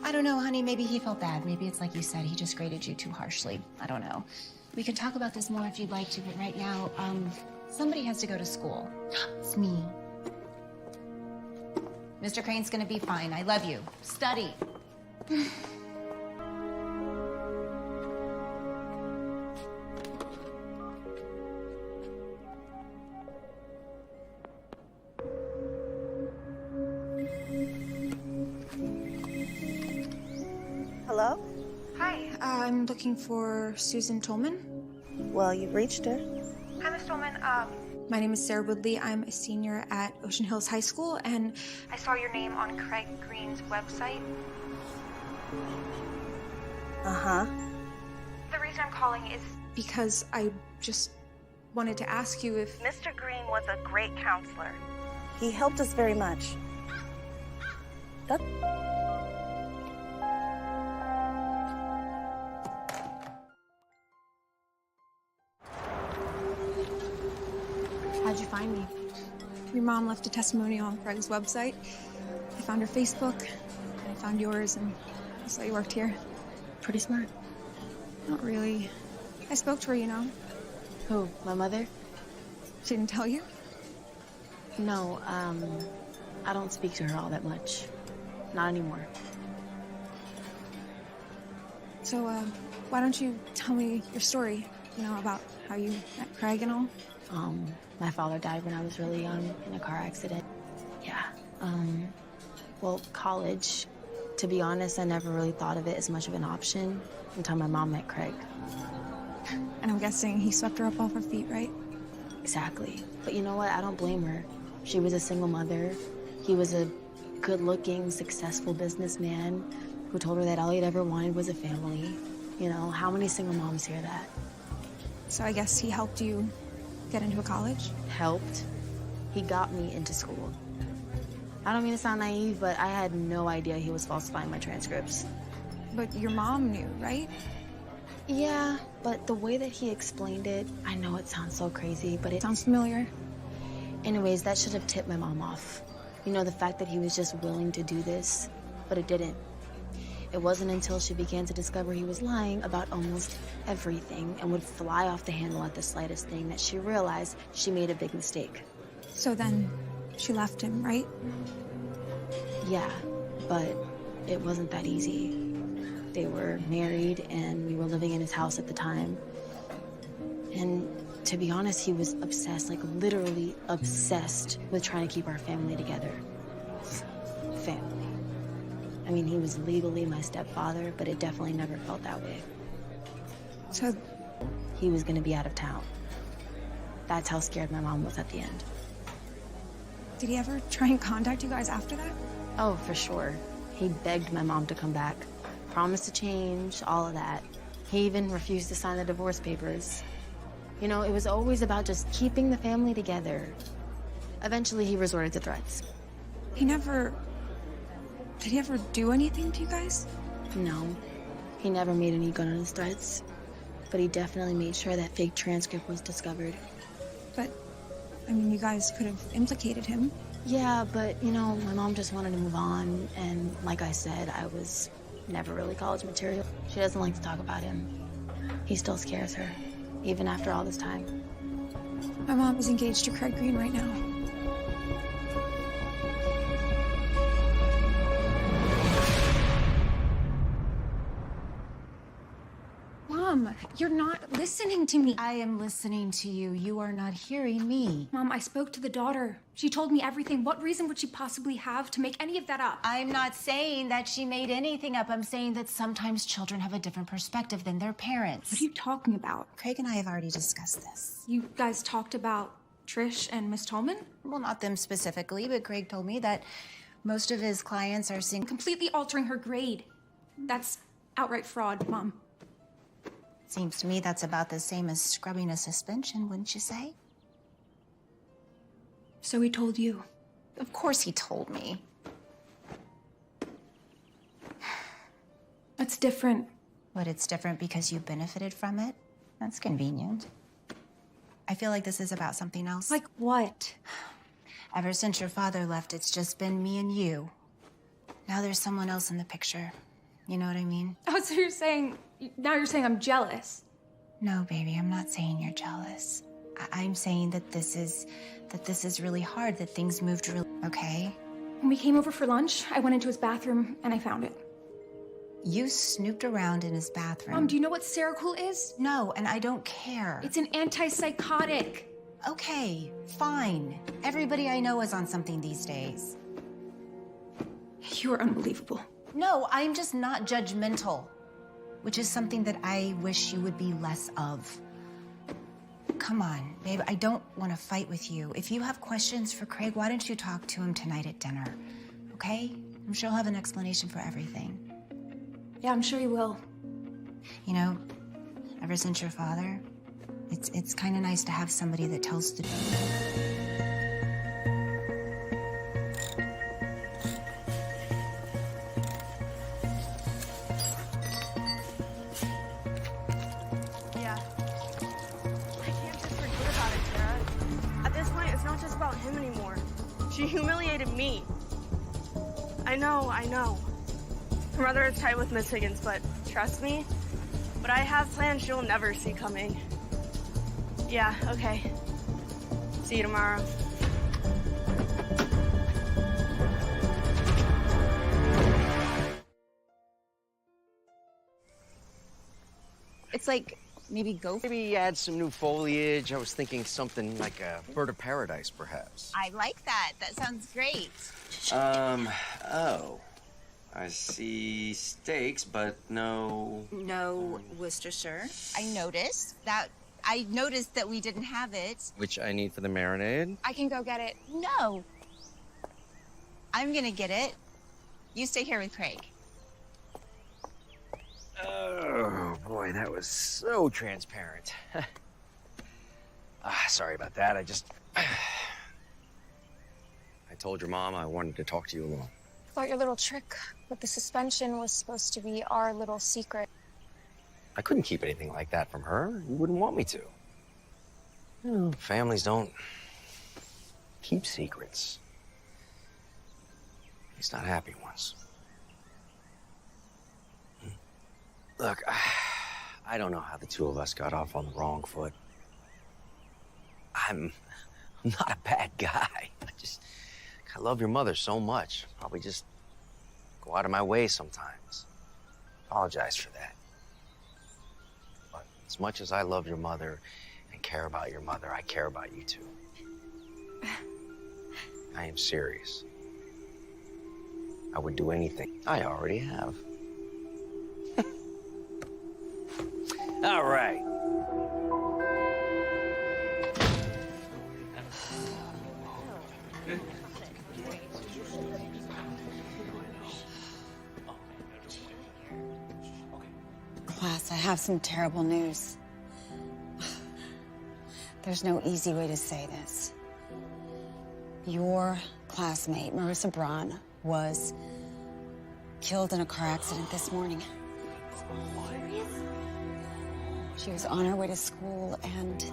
I don't know, honey. Maybe he felt bad. Maybe it's like you said, he just graded you too harshly. I don't know. We can talk about this more if you'd like to, but right now, somebody has to go to school. It's me. Mr. Crane's gonna be fine. I love you. Study.
Hello?
Hi, I'm looking for Susan Tolman.
Well, you've reached her.
Hi, Miss Tolman.
My name is Sarah Woodley. I'm a senior at Ocean Hills High School, and
I saw your name on Craig Green's website.
Uh-huh.
The reason I'm calling is
because I just wanted to ask you if...
Mr. Green was a great counselor. He helped us very much.
How'd you find me? Your mom left a testimonial on Craig's website. I found her Facebook, and I found yours, and I saw you worked here.
Pretty smart.
Not really. I spoke to her, you know.
Who? My mother?
She didn't tell you?
No, I don't speak to her all that much. Not anymore.
So, why don't you tell me your story? You know, about how you met Craig and all?
My father died when I was really young in a car accident. Yeah. Well, college, to be honest, I never really thought of it as much of an option until my mom met Craig.
And I'm guessing he swept her up off her feet, right?
Exactly. But you know what? I don't blame her. She was a single mother. He was a good-looking, successful businessman who told her that all he'd ever wanted was a family. You know, how many single moms hear that?
So I guess he helped you get into a college?
Helped. He got me into school. I don't mean to sound naive, but I had no idea he was falsifying my transcripts.
But your mom knew, right?
Yeah, but the way that he explained it, I know it sounds so crazy, but it
sounds familiar.
Anyways, that should have tipped my mom off. You know, the fact that he was just willing to do this, but it didn't. It wasn't until she began to discover he was lying about almost everything and would fly off the handle at the slightest thing that she realized she made a big mistake.
So then she left him, right?
Yeah, but it wasn't that easy. They were married and we were living in his house at the time. And to be honest, he was obsessed, like literally obsessed with trying to keep our family together. Family. I mean, he was legally my stepfather, but it definitely never felt that way.
So
he was gonna be out of town. That's how scared my mom was at the end.
did he ever try and contact you guys after that?
Oh, for sure. He begged my mom to come back, promised to change, all of that. He even refused to sign the divorce papers. You know, it was always about just keeping the family together. Eventually, he resorted to threats.
Did he ever do anything to you guys?
No, he never made any good on his threats. But he definitely made sure that fake transcript was discovered.
But, I mean, you guys could have implicated him.
Yeah, but, you know, my mom just wanted to move on. And like I said, I was never really college material. She doesn't like to talk about him. He still scares her, even after all this time.
My mom is engaged to Craig Green right now. Mom, you're not listening to me.
I am listening to you. You are not hearing me.
Mom, I spoke to the daughter. She told me everything. What reason would she possibly have to make any of that up?
I'm not saying that she made anything up. I'm saying that sometimes children have a different perspective than their parents.
What are you talking about?
Craig and I have already discussed this.
You guys talked about Trish and Miss Tolman?
Well, not them specifically, but Craig told me that most of his clients are seeing...
Completely altering her grade. That's outright fraud, Mom.
Seems to me that's about the same as scrubbing a suspension, wouldn't you say?
So he told you?
Of course he told me.
That's different.
But it's different because you benefited from it? That's convenient. I feel like this is about something else.
Like what?
Ever since your father left, it's just been me and you. Now there's someone else in the picture. You know what I mean?
Oh, so now you're saying I'm jealous.
No, baby, I'm not saying you're jealous. I'm saying that this is really hard, that things moved really, okay?
When we came over for lunch, I went into his bathroom and I found it.
You snooped around in his bathroom.
Mom, do you know what Seroquel is?
No, and I don't care.
It's an antipsychotic.
Okay, fine. Everybody I know is on something these days.
You are unbelievable.
No, I'm just not judgmental, which is something that I wish you would be less of. Come on, babe, I don't want to fight with you. If you have questions for Craig, why don't you talk to him tonight at dinner, okay? I'm sure he'll have an explanation for everything.
Yeah, I'm sure he will.
You know, ever since your father, it's kind of nice to have somebody that tells the truth.
She humiliated me. I know. Her mother is tight with Miss Higgins, but trust me, but I have plans she'll never see coming. Yeah, okay. See you tomorrow.
It's like, maybe
add some new foliage. I was thinking something like a bird of paradise, perhaps.
I like that. That sounds great.
Oh. I see steaks, but no...
No Worcestershire. I noticed that we didn't have it.
Which I need for the marinade.
I can go get it.
No. I'm gonna get it. You stay here with Craig.
Oh, boy, that was so transparent. Sorry about that. I told your mom I wanted to talk to you alone.
Thought your little trick with the suspension was supposed to be our little secret.
I couldn't keep anything like that from her. You wouldn't want me to. You know, families don't keep secrets. At least not happy ones. Look, I don't know how the two of us got off on the wrong foot. I'm not a bad guy. I love your mother so much. Probably just go out of my way sometimes. Apologize for that. But as much as I love your mother and care about your mother, I care about you too. I am serious. I would do anything. I already have. All right.
Class, I have some terrible news. There's no easy way to say this. Your classmate, Marissa Braun, was killed in a car accident this morning. She was on her way to school, and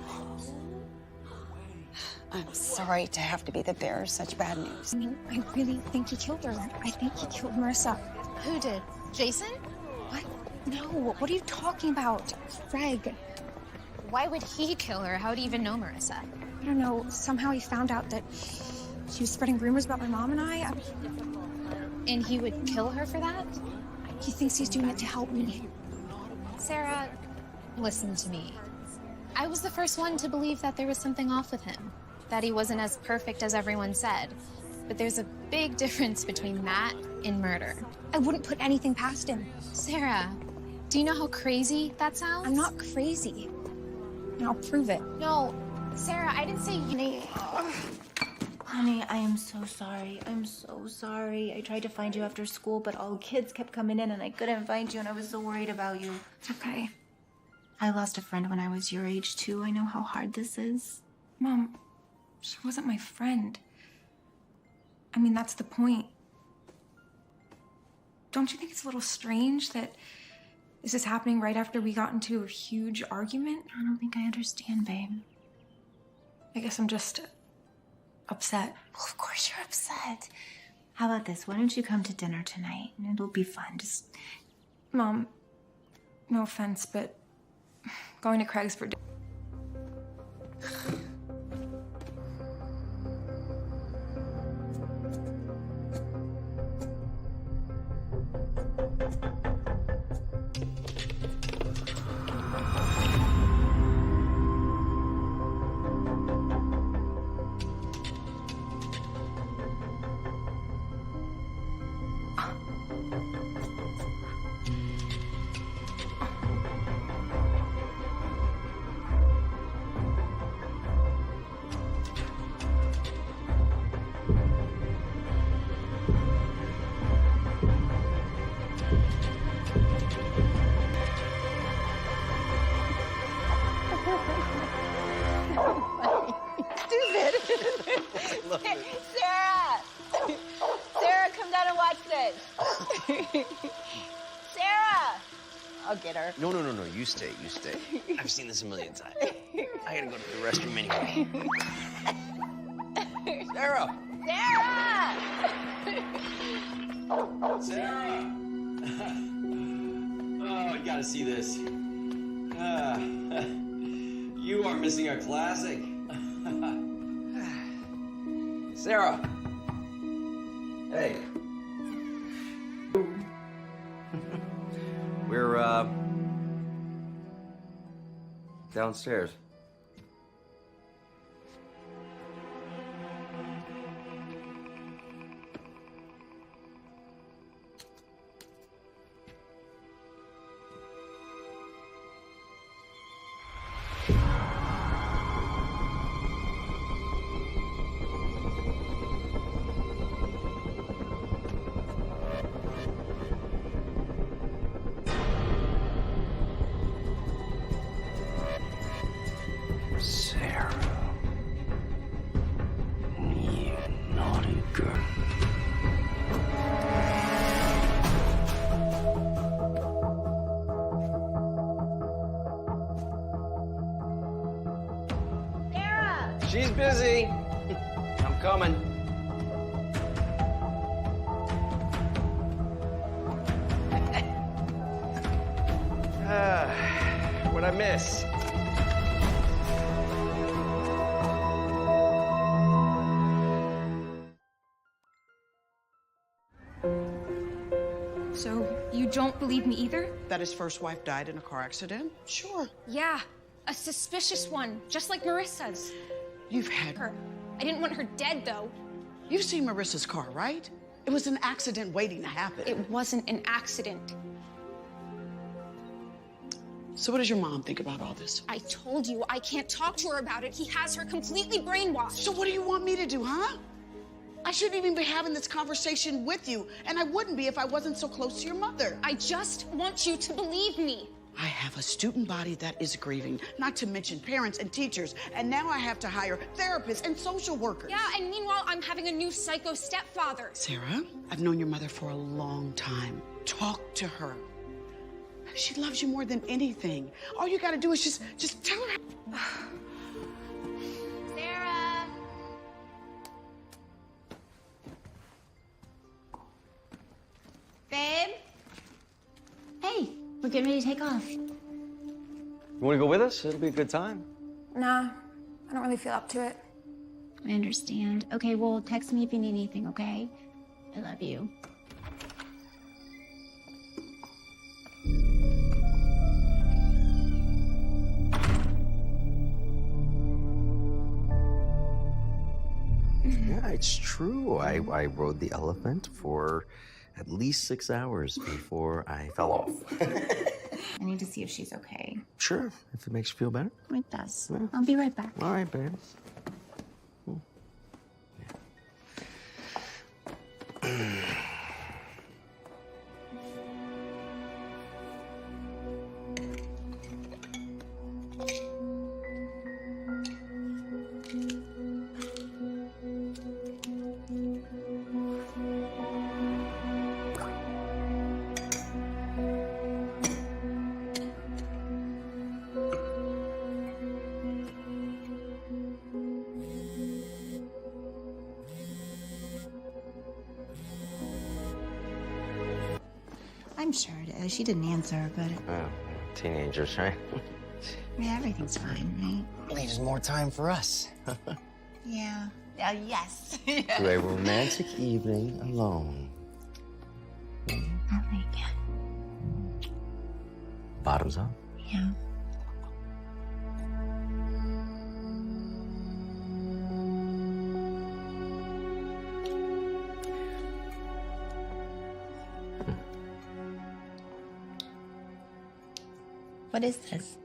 I'm sorry to have to be the bearer of such bad news.
I mean, I really think he killed her. I think he killed Marissa.
Who did? Jason?
What? No, what are you talking about? Greg.
Why would he kill her? How would he even know Marissa?
I don't know. Somehow he found out that she was spreading rumors about my mom and I.
And he would kill her for that?
He thinks he's doing it to help me.
Sarah, listen to me. I was the first one to believe that there was something off with him, that he wasn't as perfect as everyone said. But there's a big difference between that and murder.
I wouldn't put anything past him.
Sarah, do you know how crazy that sounds?
I'm not crazy. And I'll prove it.
No, Sarah, I didn't say you.
Honey, I am so sorry. I'm so sorry. I tried to find you after school, but all kids kept coming in and I couldn't find you and I was so worried about you.
It's okay.
I lost a friend when I was your age too. I know how hard this is.
Mom, she wasn't my friend. I mean, that's the point. Don't you think it's a little strange that this is happening right after we got into a huge argument?
I don't think I understand, babe.
I guess I'm just upset.
Well, of course you're upset. How about this? Why don't you come to dinner tonight? And it'll be fun. Just...
Mom, no offense, but going to Craig's for dinner.
Sarah! Sarah, come down and watch this. Sarah! I'll get her.
No. You stay. I've seen this a million times. I gotta go to the restroom anyway. Sarah!
Sarah!
Oh, you gotta see this. You are missing a classic.
Sarah! Hey. We're, downstairs. Sarah. You naughty girl.
Sarah!
She's busy. I'm coming. What'd I miss?
So, You don't believe me either?
That his first wife died in a car accident? Sure.
Yeah, a suspicious one, just like Marissa's.
You've had
Her. I didn't want her dead, though.
You've seen Marissa's car, right? It was an accident waiting to happen.
It wasn't an accident.
So what does your mom think about all this?
I told you I can't talk to her about it. He has her completely brainwashed.
So what do you want me to do, huh? I shouldn't even be having this conversation with you, and I wouldn't be if I wasn't so close to your mother.
I just want you to believe me.
I have a student body that is grieving, not to mention parents and teachers, and now I have to hire therapists and social workers.
Yeah, and meanwhile, I'm having a new psycho stepfather.
Sarah, I've known your mother for a long time. Talk to her. She loves you more than anything. All you gotta do is just tell her.
Sarah!
Babe? Hey, we're getting ready to take off.
You want to go with us? It'll be a good time.
Nah, I don't really feel up to it.
I understand. Okay, well, text me if you need anything, okay? I love you.
Yeah, it's true. I rode the elephant for at least 6 hours before I fell off.
I need to see if she's okay.
Sure, if it makes you feel better.
It does.
Yeah.
I'll be right back.
All right, babe.
I'm sure it is. She didn't answer, but
Oh, teenagers, right?
yeah, everything's fine,
Needs more time for us.
right? Yeah. Yes.
To a romantic evening alone.
I like it.
Bottoms up.
Yeah. What is this?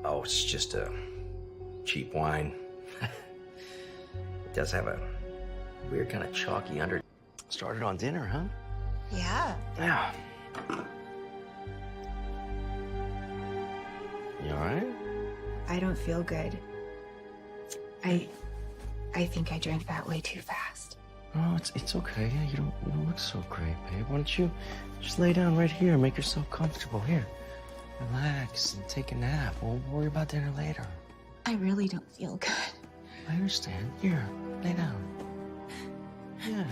Oh, it's just a cheap wine. It does have a weird kind of chalky under. Started on dinner, huh?
Yeah.
Yeah. You all right?
I don't feel good. I think I drank that way too fast.
Oh, it's okay. Yeah, you don't look so great, babe. Why don't you just lay down right here and make yourself comfortable? Here, relax and take a nap. We'll worry about dinner later.
I really don't feel good.
I understand. Here, lay down. Yeah.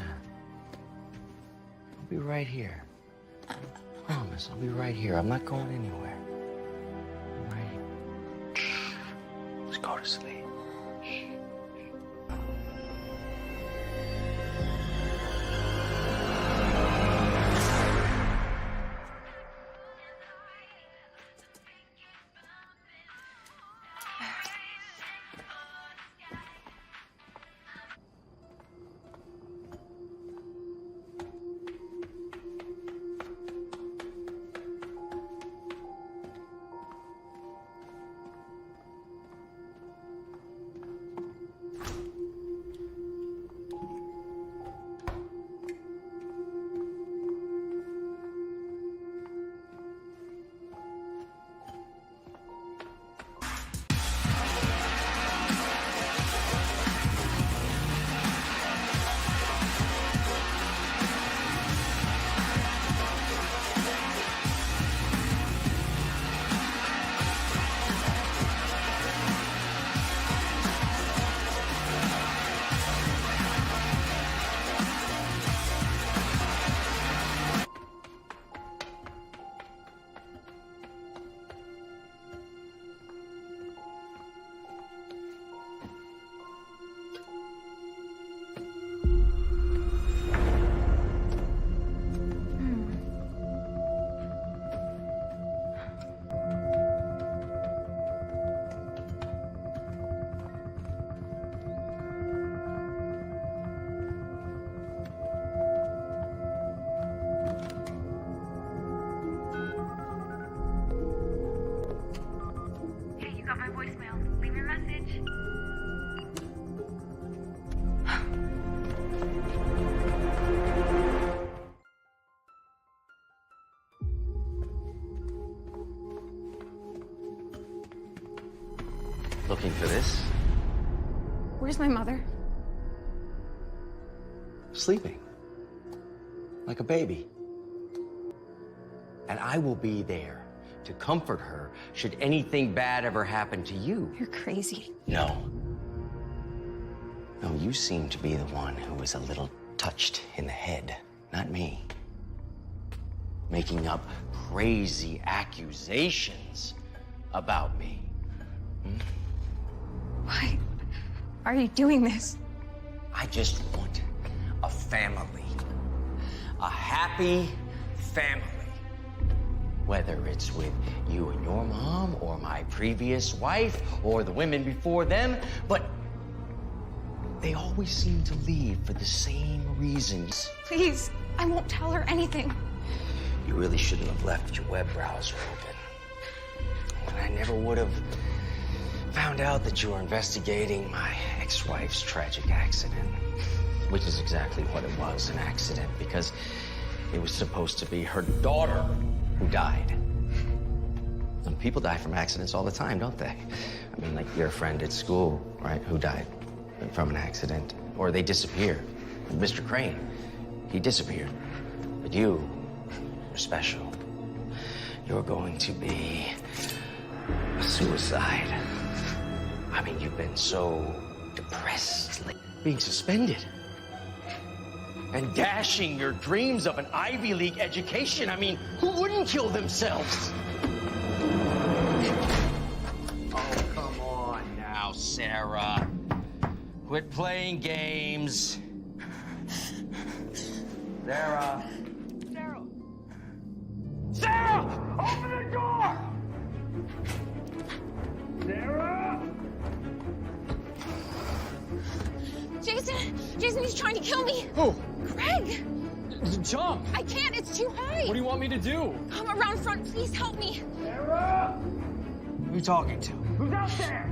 I'll be right here. Promise, I'll be right here. I'm not going anywhere. I'm right here. Just go to sleep.
Where's my mother?
Sleeping. Like a baby. And I will be there to comfort her should anything bad ever happen to you.
You're crazy.
No. No, you seem to be the one who was a little touched in the head, not me. Making up crazy accusations about me.
Why are you doing this?
I just want a family. A happy family. Whether it's with you and your mom, or my previous wife, or the women before them, but they always seem to leave for the same reasons.
Please, I won't tell her anything.
You really shouldn't have left your web browser open. And I never would have found out that you were investigating my ex-wife's tragic accident. Which is exactly what it was, an accident, because it was supposed to be her daughter who died. And people die from accidents all the time, don't they? I mean, like your friend at school, right, who died from an accident. Or they disappear. Mr. Crane, he disappeared. But you're special. You're going to be a suicide. I mean, you've been so depressed, like being suspended. And dashing your dreams of an Ivy League education. I mean, who wouldn't kill themselves? Oh, come on now, Sarah. Quit playing games. Sarah. Sarah! Sarah! Open the door! Sarah!
Jason, he's trying to kill me.
Who?
Craig!
Jump!
I can't, it's too high.
What do you want me to do?
Come around front, please help me.
Sarah!
Who are you talking to?
Who's out there?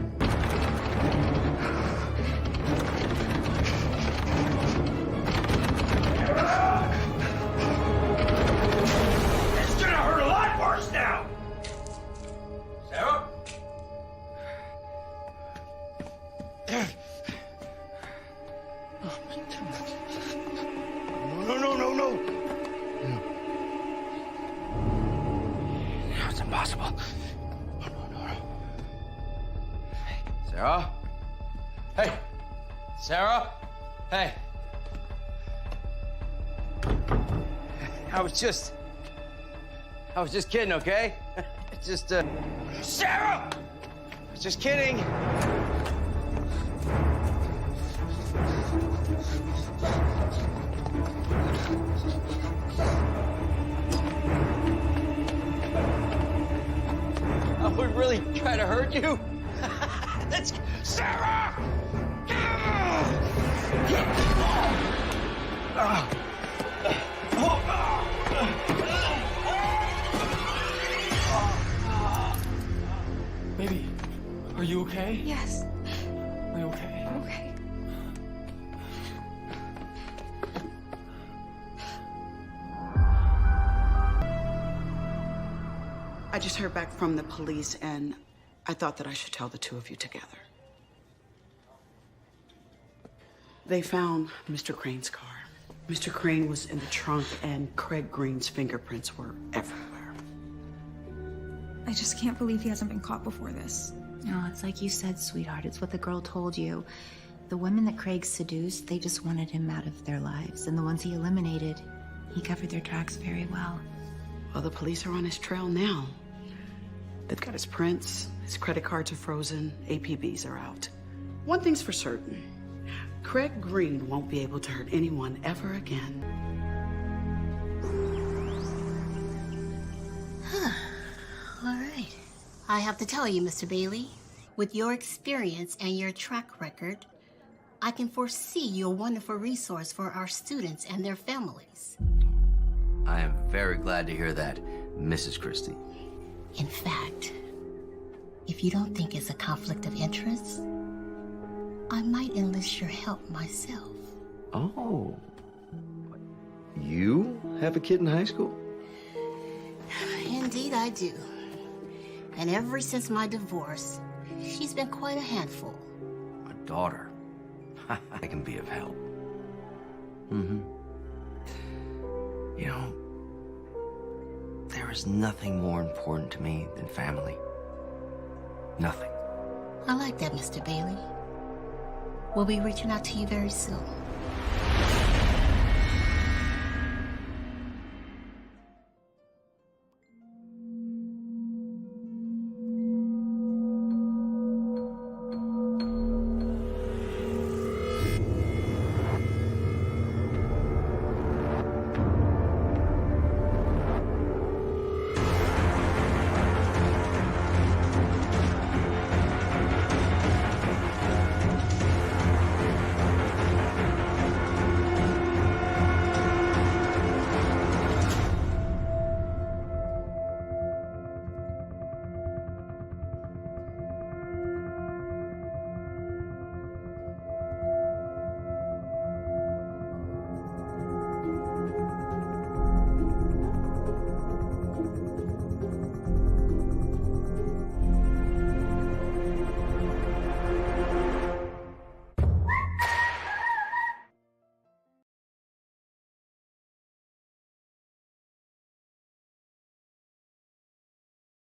It's gonna hurt a lot worse now! Sarah? No. No, it's impossible. No. Hey, Sarah? Hey! Sarah? Hey! I was just kidding, okay? Sarah! I was just kidding. I would really try to hurt you. Let's, Sarah!
Baby, are you okay?
Yes.
Are you okay?
I'm okay.
I just heard back from the police, and I thought that I should tell the two of you together. They found Mr. Crane's car. Mr. Crane was in the trunk, and Craig Green's fingerprints were everywhere.
I just can't believe he hasn't been caught before this.
No, it's like you said, sweetheart. It's what the girl told you. The women that Craig seduced, they just wanted him out of their lives. And the ones he eliminated, he covered their tracks very well.
Well, the police are on his trail now. They've got his prints, his credit cards are frozen, APBs are out. One thing's for certain. Craig Green won't be able to hurt anyone ever again.
All right. I have to tell you, Mr. Bailey, with your experience and your track record, I can foresee you're a wonderful resource for our students and their families.
I am very glad to hear that, Mrs. Christie.
In fact, if you don't think it's a conflict of interest, I might enlist your help myself.
Oh. You have a kid in high school?
Indeed, I do. And ever since my divorce, she's been quite a handful.
A daughter. I can be of help. Mm-hmm. You know, there is nothing more important to me than family. Nothing.
I like that, Mr. Bailey. We'll be reaching out to you very soon.